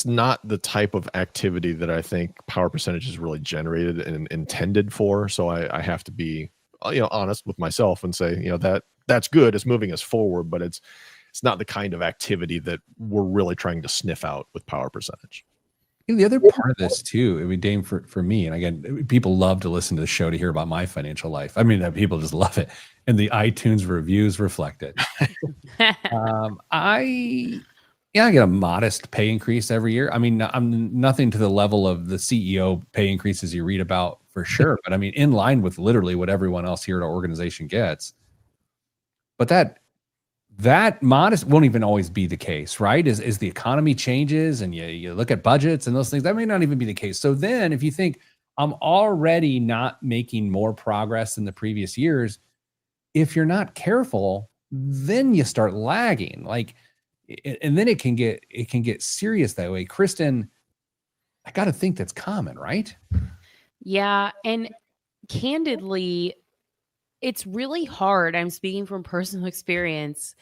not the type of activity that I think power percentage is really generated and intended for. So I have to be honest with myself and say that's good, it's moving us forward, but it's not the kind of activity that we're really trying to sniff out with power percentage. The other part of this too, I mean, Dame, for me, and again, people love to listen to the show to hear about my financial life. I mean, people just love it, and the iTunes reviews reflect it. I get a modest pay increase every year. I mean, I'm nothing to the level of the CEO pay increases you read about for sure, but I mean, in line with literally what everyone else here at our organization gets. But that modest won't even always be the case, right? As the economy changes and you look at budgets and those things, that may not even be the case. So then if you think I'm already not making more progress than the previous years, if you're not careful, then you start lagging. Like, and then it can get serious that way. Kristen, I got to think that's common, right? Yeah. And candidly, it's really hard. I'm speaking from personal experience.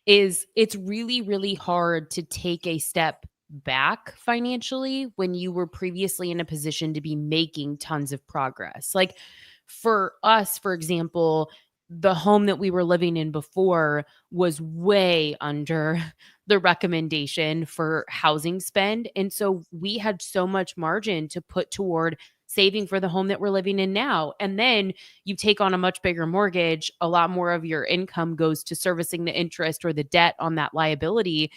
It's really, really hard to take a step back financially when you were previously in a position to be making tons of progress. Like for us, for example, the home that we were living in before was way under the recommendation for housing spend. And so we had so much margin to put toward saving for the home that we're living in now. And then you take on a much bigger mortgage, a lot more of your income goes to servicing the interest or the debt on that liability.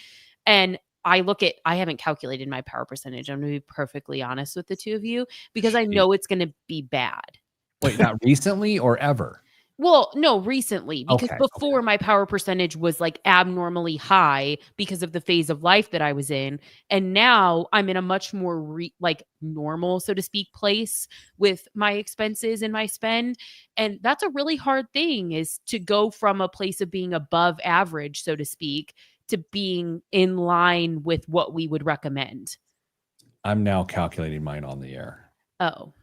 And I haven't calculated my power percentage. I'm going to be perfectly honest with the two of you because I know it's going to be bad. Wait, not recently or ever? Well, no, recently, because Okay, before my power percentage was like abnormally high because of the phase of life that I was in. And now I'm in a much more like normal, so to speak, place with my expenses and my spend. And that's a really hard thing, is to go from a place of being above average, so to speak, to being in line with what we would recommend. I'm now calculating mine on the air. Oh,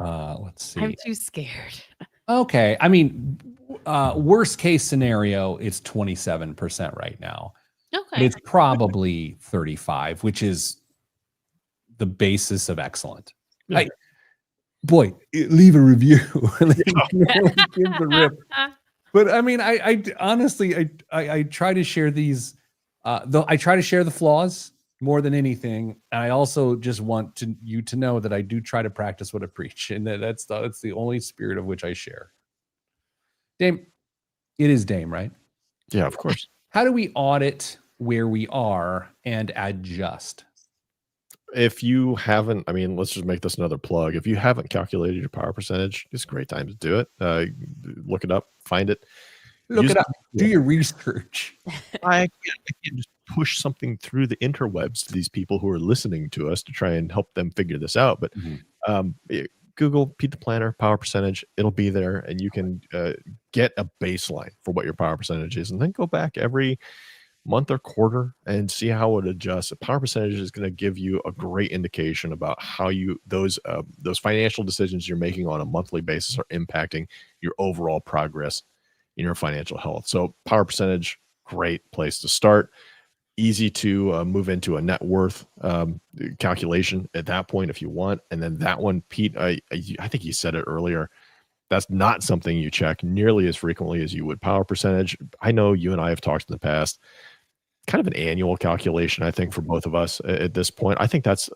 Let's see. I'm too scared. Okay. I mean, worst case scenario, it's 27% right now. But Okay. it's probably 35, which is the basis of excellent. Yeah. Boy, leave a review. Give the rip. But I mean, I honestly, I try to share these, though I try to share the flaws more than anything. And I also just want you to know that I do try to practice what I preach, and that's the only spirit of which I share. Dame, it is Dame, right? Yeah, of course. How do we audit where we are and adjust? If you haven't, I mean, let's just make this another plug. If you haven't calculated your power percentage, it's a great time to do it. Look it up, find it. Look it up. Do your research. I can't just push something through the interwebs to these people who are listening to us to try and help them figure this out. But Google Pete the Planner power percentage. It'll be there, and you can get a baseline for what your power percentage is, and then go back every month or quarter and see how it adjusts. A power percentage is going to give you a great indication about how those financial decisions you're making on a monthly basis are impacting your overall progress in your financial health. So power percentage, great place to start. Easy to move into a net worth calculation at that point if you want. And then that one, Pete, I think you said it earlier, that's not something you check nearly as frequently as you would power percentage. I know you and I have talked in the past, kind of an annual calculation, I think, for both of us at this point. I think that's,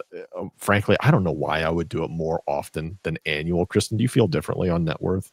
frankly, I don't know why I would do it more often than annual. Kristen, do you feel differently on net worth?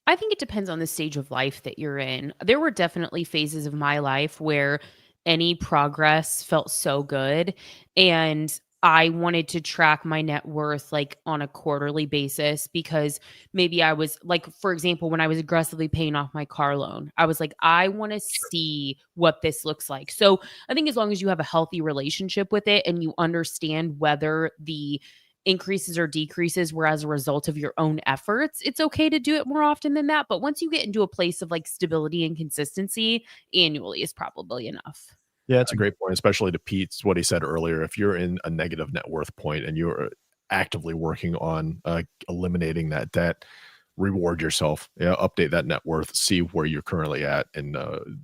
I think it depends on the stage of life that you're in. There were definitely phases of my life where any progress felt so good, and I wanted to track my net worth like on a quarterly basis, because maybe I was like, for example, when I was aggressively paying off my car loan, I was like, I want to see what this looks like. So I think as long as you have a healthy relationship with it and you understand whether the increases or decreases were as a result of your own efforts, it's okay to do it more often than that. But once you get into a place of like stability and consistency, annually is probably enough. Yeah, it's a great point, especially to Pete's what he said earlier. If you're in a negative net worth point and you're actively working on eliminating that debt, reward yourself, update that net worth, see where you're currently at, and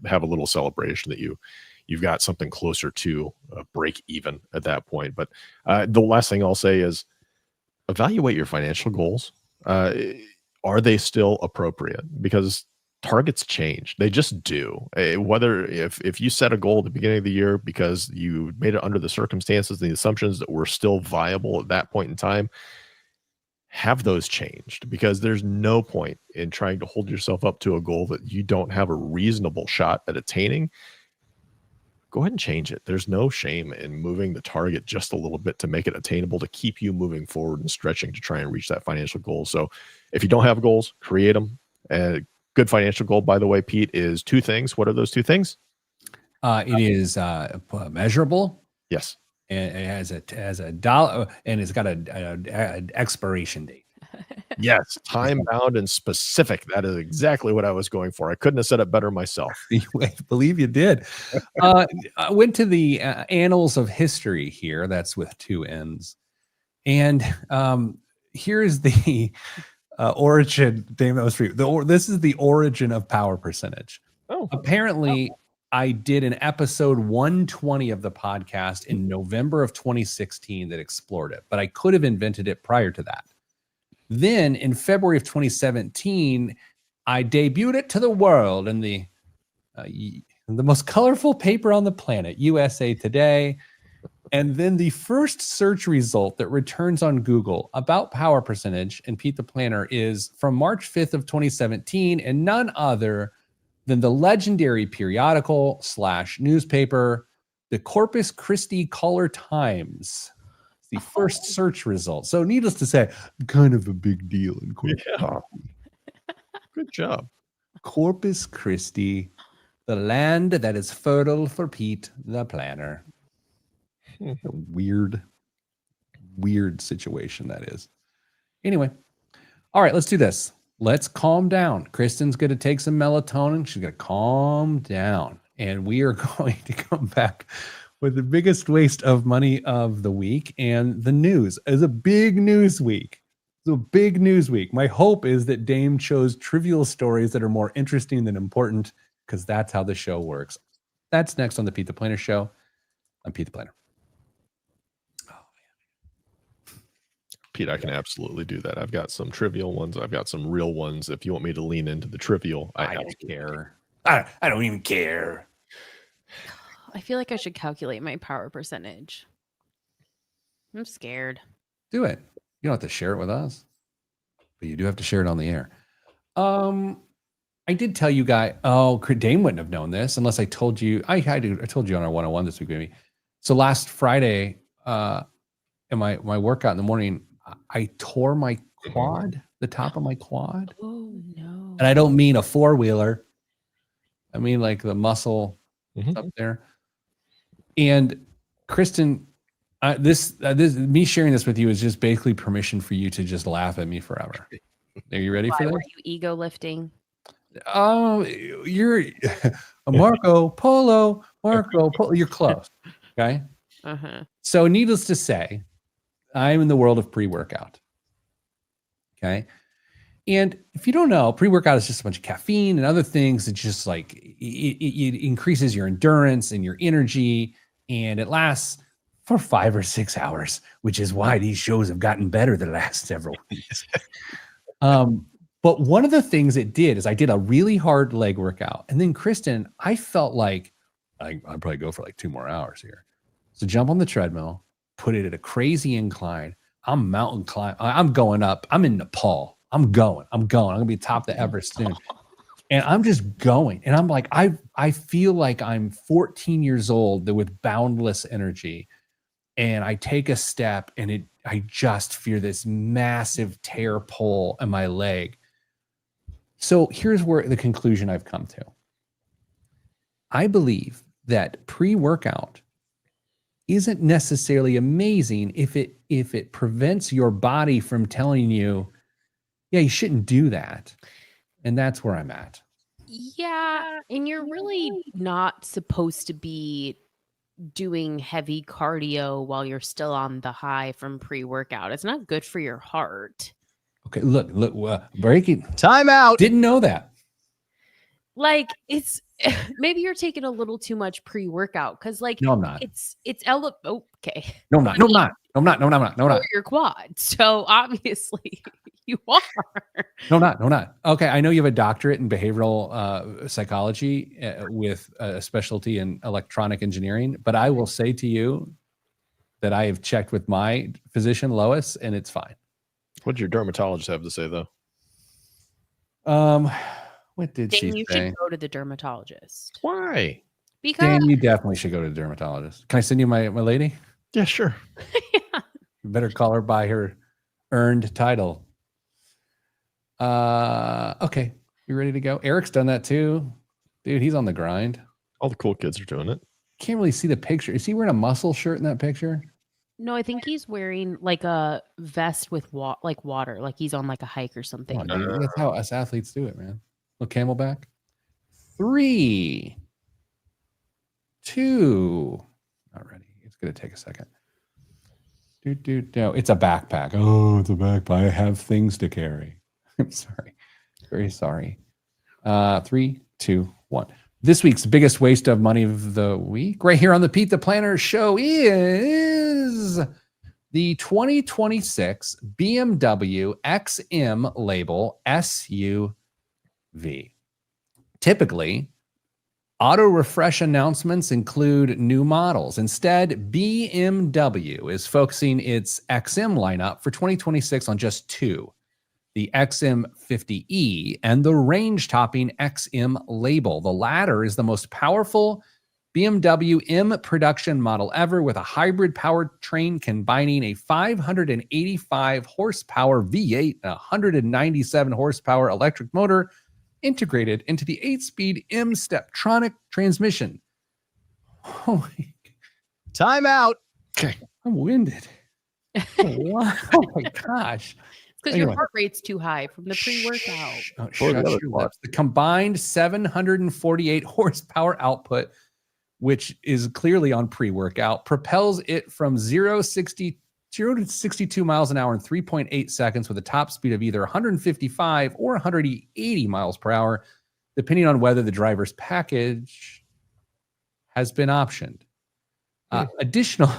have a little celebration that you've got something closer to break even at that point. But the last thing I'll say is evaluate your financial goals. Are they still appropriate? Because targets change. They just do. Whether if you set a goal at the beginning of the year because you made it under the circumstances and the assumptions that were still viable at that point in time, have those changed, because there's no point in trying to hold yourself up to a goal that you don't have a reasonable shot at attaining. Go ahead and change it. There's no shame in moving the target just a little bit to make it attainable, to keep you moving forward and stretching to try and reach that financial goal. So if you don't have goals, create them. And a good financial goal, by the way, Pete, is 2 things. What are those 2 things? It is measurable. Yes. And it has a dollar, and it's got an expiration date. Yes. Time bound and specific. That is exactly what I was going for. I couldn't have said it better myself. I believe you did. I went to the annals of history here. That's with 2 N's. And here's the origin. Damn, that was for you. This is the origin of power percentage. Oh, Apparently, I did an episode 120 of the podcast in November of 2016 that explored it, but I could have invented it prior to that. Then in February of 2017, I debuted it to the world in the most colorful paper on the planet, USA Today. And then the first search result that returns on Google about power percentage and Pete the Planner is from March 5th of 2017, and none other than the legendary periodical / newspaper, the Corpus Christi Caller-Times. It's the first search result. So needless to say, kind of a big deal in Corpus. yeah. Good job. Corpus Christi, the land that is fertile for Pete the Planner. A weird situation that is. Anyway, all right, let's do this. Let's calm down. Kristen's going to take some melatonin. She's going to calm down. And we are going to come back with the biggest waste of money of the week. And the news is a big news week. It's a big news week. My hope is that Dame chose trivial stories that are more interesting than important, because that's how the show works. That's next on the Pete the Planner Show. I'm Pete the Planner. Pete, I can absolutely do that. I've got some trivial ones. I've got some real ones. If you want me to lean into the trivial, I don't care. I don't even care. I feel like I should calculate my power percentage. I'm scared. Do it. You don't have to share it with us, but you do have to share it on the air. I did tell you guys. Oh, Dame wouldn't have known this unless I told you. I told you on our 101 this week, maybe. So last Friday, in my workout in the morning, I tore my quad, the top of my quad. Oh no! And I don't mean a 4-wheeler. I mean like the muscle up there. And Kristen, this me sharing this with you is just basically permission for you to just laugh at me forever. Are you ready for this? Were you ego lifting? Oh, you're Marco Polo. You're close. Okay. So needless to say, I'm in the world of pre-workout. Okay. And if you don't know, pre-workout is just a bunch of caffeine and other things. It's just like it increases your endurance and your energy, and it lasts for 5 or 6 hours, which is why these shows have gotten better the last several weeks. But one of the things it did is I did a really hard leg workout. And then Kristen, I felt like I'd probably go for like 2 more hours here. So jump on the treadmill, put it at a crazy incline. I'm mountain climb. I'm going up. I'm in Nepal. I'm going. I'm going to be top of the Everest soon. And I'm just going. And I'm like, I feel like I'm 14 years old with boundless energy. And I take a step and I just feel this massive tear pull in my leg. So here's where the conclusion I've come to. I believe that pre-workout isn't necessarily amazing if it prevents your body from telling you, yeah, you shouldn't do that. And that's where I'm at. Yeah. And you're really not supposed to be doing heavy cardio while you're still on the high from pre-workout. It's not good for your heart. Okay, look, breaking Time out. Didn't know that. Like it's maybe you're taking a little too much pre-workout because like No, I'm not. it's okay. No, I'm not. No, I'm not. No, I'm not. For your quad. So obviously You are. No, not. Okay, I know you have a doctorate in behavioral psychology with a specialty in electronic engineering, but I will say to you that I have checked with my physician, Lois, and it's fine. What did your dermatologist have to say, though? What did Dane, she you say? should go to the dermatologist. Why? Because Dan, you definitely should go to a dermatologist. Can I send you my lady? Yeah, sure. yeah. You better call her by her earned title. Okay. You ready to go? Eric's done that too. Dude, he's on the grind. All the cool kids are doing it. Can't really see the picture. Is he wearing a muscle shirt in that picture? No, I think he's wearing like a vest with water, like he's on like a hike or something. Come on, dude. That's how us athletes do it, man. Look, Camelback. 3, 2. Not ready. It's gonna take a second. No, it's a backpack. Oh, it's a backpack. I have things to carry. I'm sorry. Very sorry. 3, 2, 1. This week's biggest waste of money of the week, right here on the Pete the Planner Show, is the 2026 BMW XM label SUV. Typically, auto refresh announcements include new models. Instead, BMW is focusing its XM lineup for 2026 on just 2. The XM50E and the range-topping XM label. The latter is the most powerful BMW M production model ever, with a hybrid powertrain combining a 585 horsepower V8 and 197 horsepower electric motor integrated into the 8-speed M Steptronic transmission. Holy, Time out. okay, I'm winded. Oh my gosh. Because your heart rate's too high from the pre-workout. Shut your lips. The combined 748 horsepower output, which is clearly on pre-workout, propels it from 0 to 62 miles an hour in 3.8 seconds with a top speed of either 155 or 180 miles per hour, depending on whether the driver's package has been optioned. Additional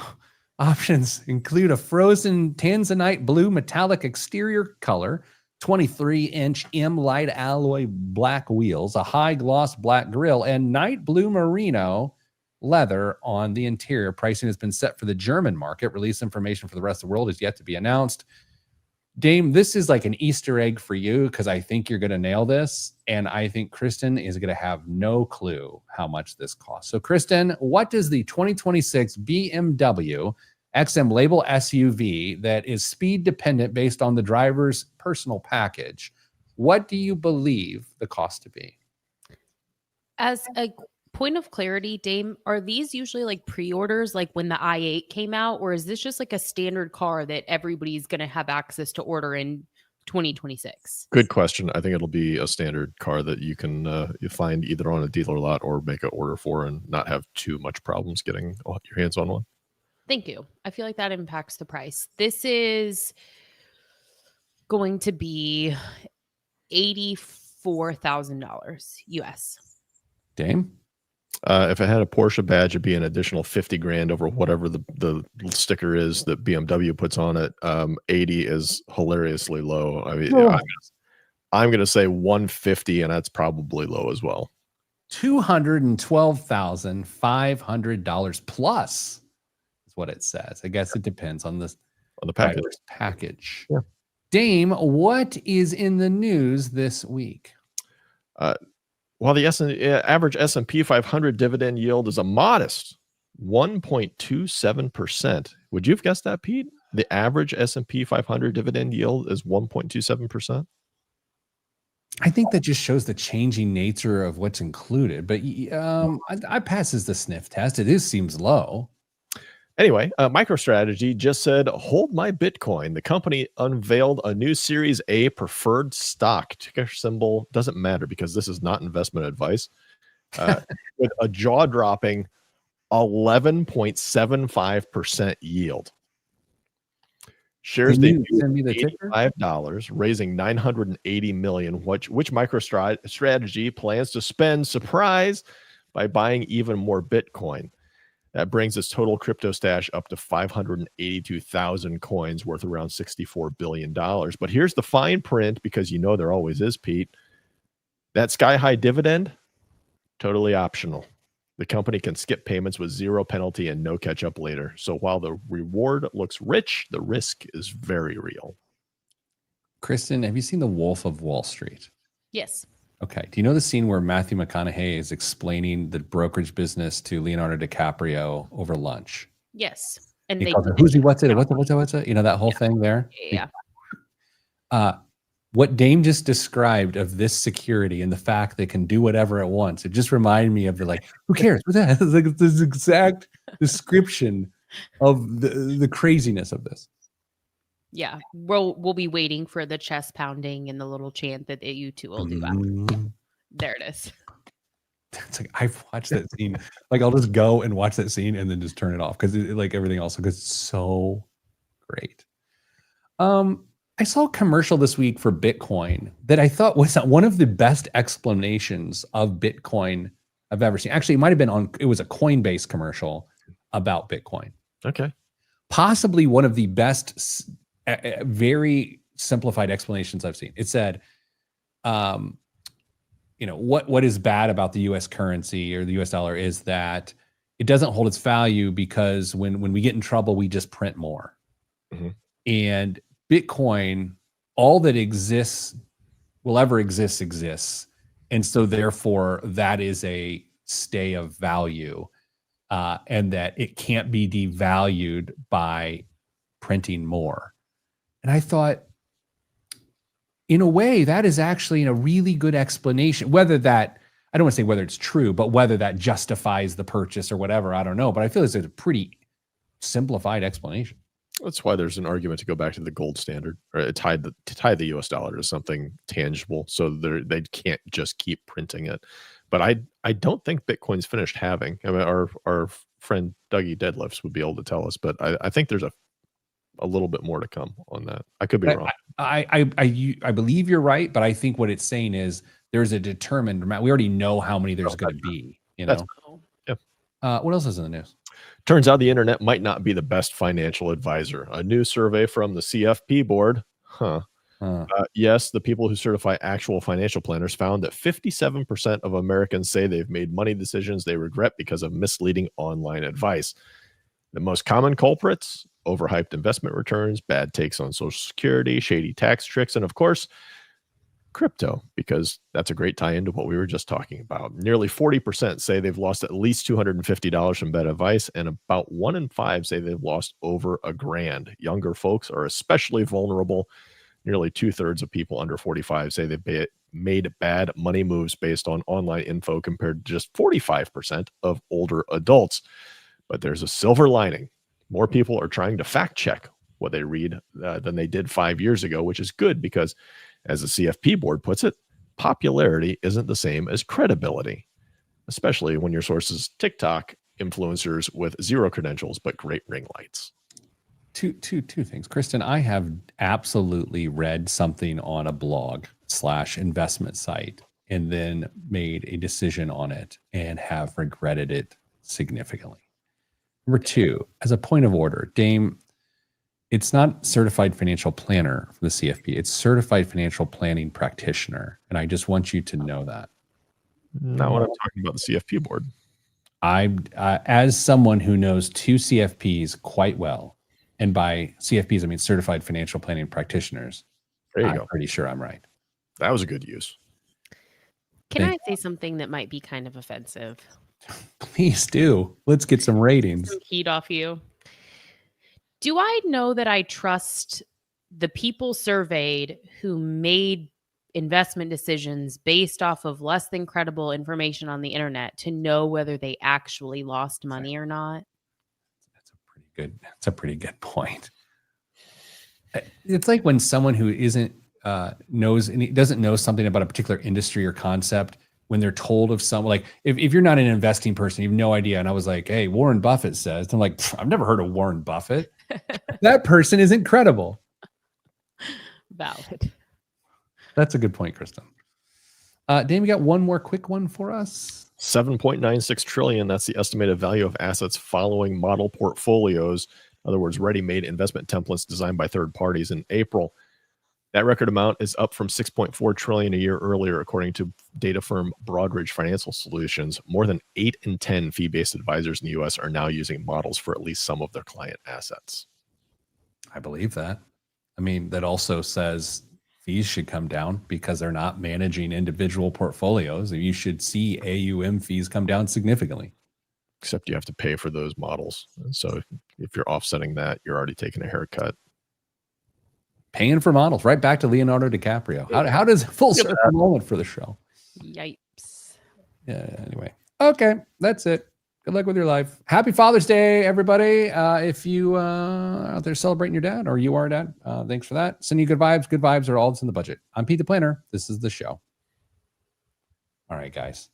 options include a frozen tanzanite blue metallic exterior color, 23-inch M light alloy black wheels, a high gloss black grille, and night blue merino leather on the interior. Pricing has been set for the German market. Release information for the rest of the world is yet to be announced. Dame, this is like an Easter egg for you because I think you're going to nail this. And I think Kristen is going to have no clue how much this costs. So, Kristen, what does the 2026 BMW XM label SUV that is speed dependent based on the driver's personal package, what do you believe the cost to be? As a point of clarity, Dame, are these usually like pre-orders, like when the i8 came out, or is this just like a standard car that everybody's going to have access to order in 2026? Good question. I think it'll be a standard car that you can you find either on a dealer lot or make an order for and not have too much problems getting your hands on one. Thank you. I feel like that impacts the price. This is going to be $84,000 US. Dame? If it had a Porsche badge, it'd be an additional 50 grand over whatever the sticker is that BMW puts on it. 80 is hilariously low. I mean, I'm going to say 150, and that's probably low as well. $212,500 plus is what it says. I guess it depends on the package. Yeah. Dame, what is in the news this week? While the average S&P 500 dividend yield is a modest 1.27%. Would you have guessed that, Pete? The average S&P 500 dividend yield is 1.27%. I think that just shows the changing nature of what's included. But I passes the sniff test. It seems low. Anyway, MicroStrategy just said, hold my Bitcoin. The company unveiled a new Series A preferred stock. Ticker symbol doesn't matter because this is not investment advice. With a jaw-dropping 11.75% yield. Shares debuted at $85, raising $980 million, which MicroStrategy plans to spend, surprise, by buying even more Bitcoin. That brings its total crypto stash up to 582,000 coins worth around $64 billion. But here's the fine print, because you know there always is, Pete. That sky-high dividend, totally optional. The company can skip payments with zero penalty and no catch-up later. So while the reward looks rich, the risk is very real. Kristen, have you seen The Wolf of Wall Street? Yes. Okay. Do you know the scene where Matthew McConaughey is explaining the brokerage business to Leonardo DiCaprio over lunch? Yes. And He they calls it, who's he? What's it? What's it? You know, that whole thing there? Yeah. What Dame just described of this security and the fact they can do whatever it wants, it just reminded me of the like, who cares? What's that? It's like this exact description of the craziness of this. Yeah. We'll be waiting for the chest pounding and the little chant that you two will do after. There it is. It's like I've watched that scene. Like I'll just go and watch that scene and then just turn it off because like everything else because it's so great. I saw a commercial this week for Bitcoin that I thought was one of the best explanations of Bitcoin I've ever seen. Actually, it was a Coinbase commercial about Bitcoin. Okay. Possibly one of the best, very simplified explanations I've seen. It said, what is bad about the U.S. currency or the U.S. dollar is that it doesn't hold its value because when we get in trouble, we just print more. Mm-hmm. And Bitcoin, all that will ever exists. And so therefore that is a stay of value and that it can't be devalued by printing more. And I thought, in a way, that is actually a really good explanation. I don't want to say whether it's true, but whether that justifies the purchase or whatever, I don't know. But I feel it's a pretty simplified explanation. That's why there's an argument to go back to the gold standard, or to tie the U.S. dollar to something tangible, so they can't just keep printing it. But I don't think Bitcoin's finished halving. I mean, our friend Dougie Deadlifts would be able to tell us, but I think there's a little bit more to come on that. I could be wrong. I believe you're right, but I think what it's saying is there's a determined amount. We already know how many there's going to be. You know. Yeah. What else is in the news? Turns out the internet might not be the best financial advisor. A new survey from the CFP board. Yes, the people who certify actual financial planners found that 57% of Americans say they've made money decisions they regret because of misleading online advice. The most common culprits: overhyped investment returns, bad takes on Social Security, shady tax tricks, and of course, crypto, because that's a great tie into what we were just talking about. Nearly 40% say they've lost at least $250 from bad advice, and about 1 in 5 say they've lost over $1,000. Younger folks are especially vulnerable. Nearly 2/3 of people under 45 say they've made bad money moves based on online info, compared to just 45% of older adults. But there's a silver lining. More people are trying to fact check what they read than they did 5 years ago, which is good because, as the CFP board puts it, popularity isn't the same as credibility, especially when your source is TikTok influencers with zero credentials but great ring lights. Two things. Kristen, I have absolutely read something on a blog / investment site and then made a decision on it and have regretted it significantly. Number 2, as a point of order, Dame, it's not certified financial planner for the CFP. It's certified financial planning practitioner. And I just want you to know that. Not when I'm talking about the CFP board. As someone who knows 2 CFPs quite well, and by CFPs, I mean certified financial planning practitioners, I'm pretty sure I'm right. That was a good use. Can I say something that might be kind of offensive? Please do. Let's get some ratings. Some heat off you. Do I know that I trust the people surveyed who made investment decisions based off of less than credible information on the internet to know whether they actually lost money or not? That's a pretty good point. It's like when someone who doesn't know something about a particular industry or concept, when they're told of someone, like if you're not an investing person, you have no idea. And I was like, hey, Warren Buffett says, and I'm like, I've never heard of Warren Buffett. That person isn't credible. Valid. That's a good point, Kristen. Dame, you got one more quick one for us? $7.96 trillion. That's the estimated value of assets following model portfolios. In other words, ready-made investment templates designed by third parties in April. That record amount is up from $6.4 trillion a year earlier, according to data firm Broadridge Financial Solutions. More than 8 in 10 fee-based advisors in the U.S. are now using models for at least some of their client assets. I believe that. I mean, that also says fees should come down because they're not managing individual portfolios. You should see AUM fees come down significantly. Except you have to pay for those models. And so if you're offsetting that, you're already taking a haircut. Paying for models, right back to Leonardo DiCaprio. How does full circle moment for the show? Yipes. Yeah, anyway. Okay, that's it. Good luck with your life. Happy Father's Day, everybody. If you out there celebrating your dad or you are a dad, thanks for that. Sending you good vibes. Good vibes are all that's in the budget. I'm Pete the Planner. This is the show. All right, guys.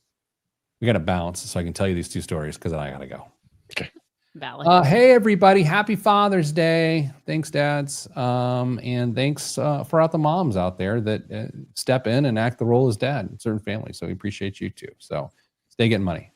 We got to bounce so I can tell you these two stories because then I got to go. Okay. Valid. Hey, everybody. Happy Father's Day. Thanks, dads. And thanks for all the moms out there that step in and act the role as dad in certain families. So we appreciate you too. So stay getting money.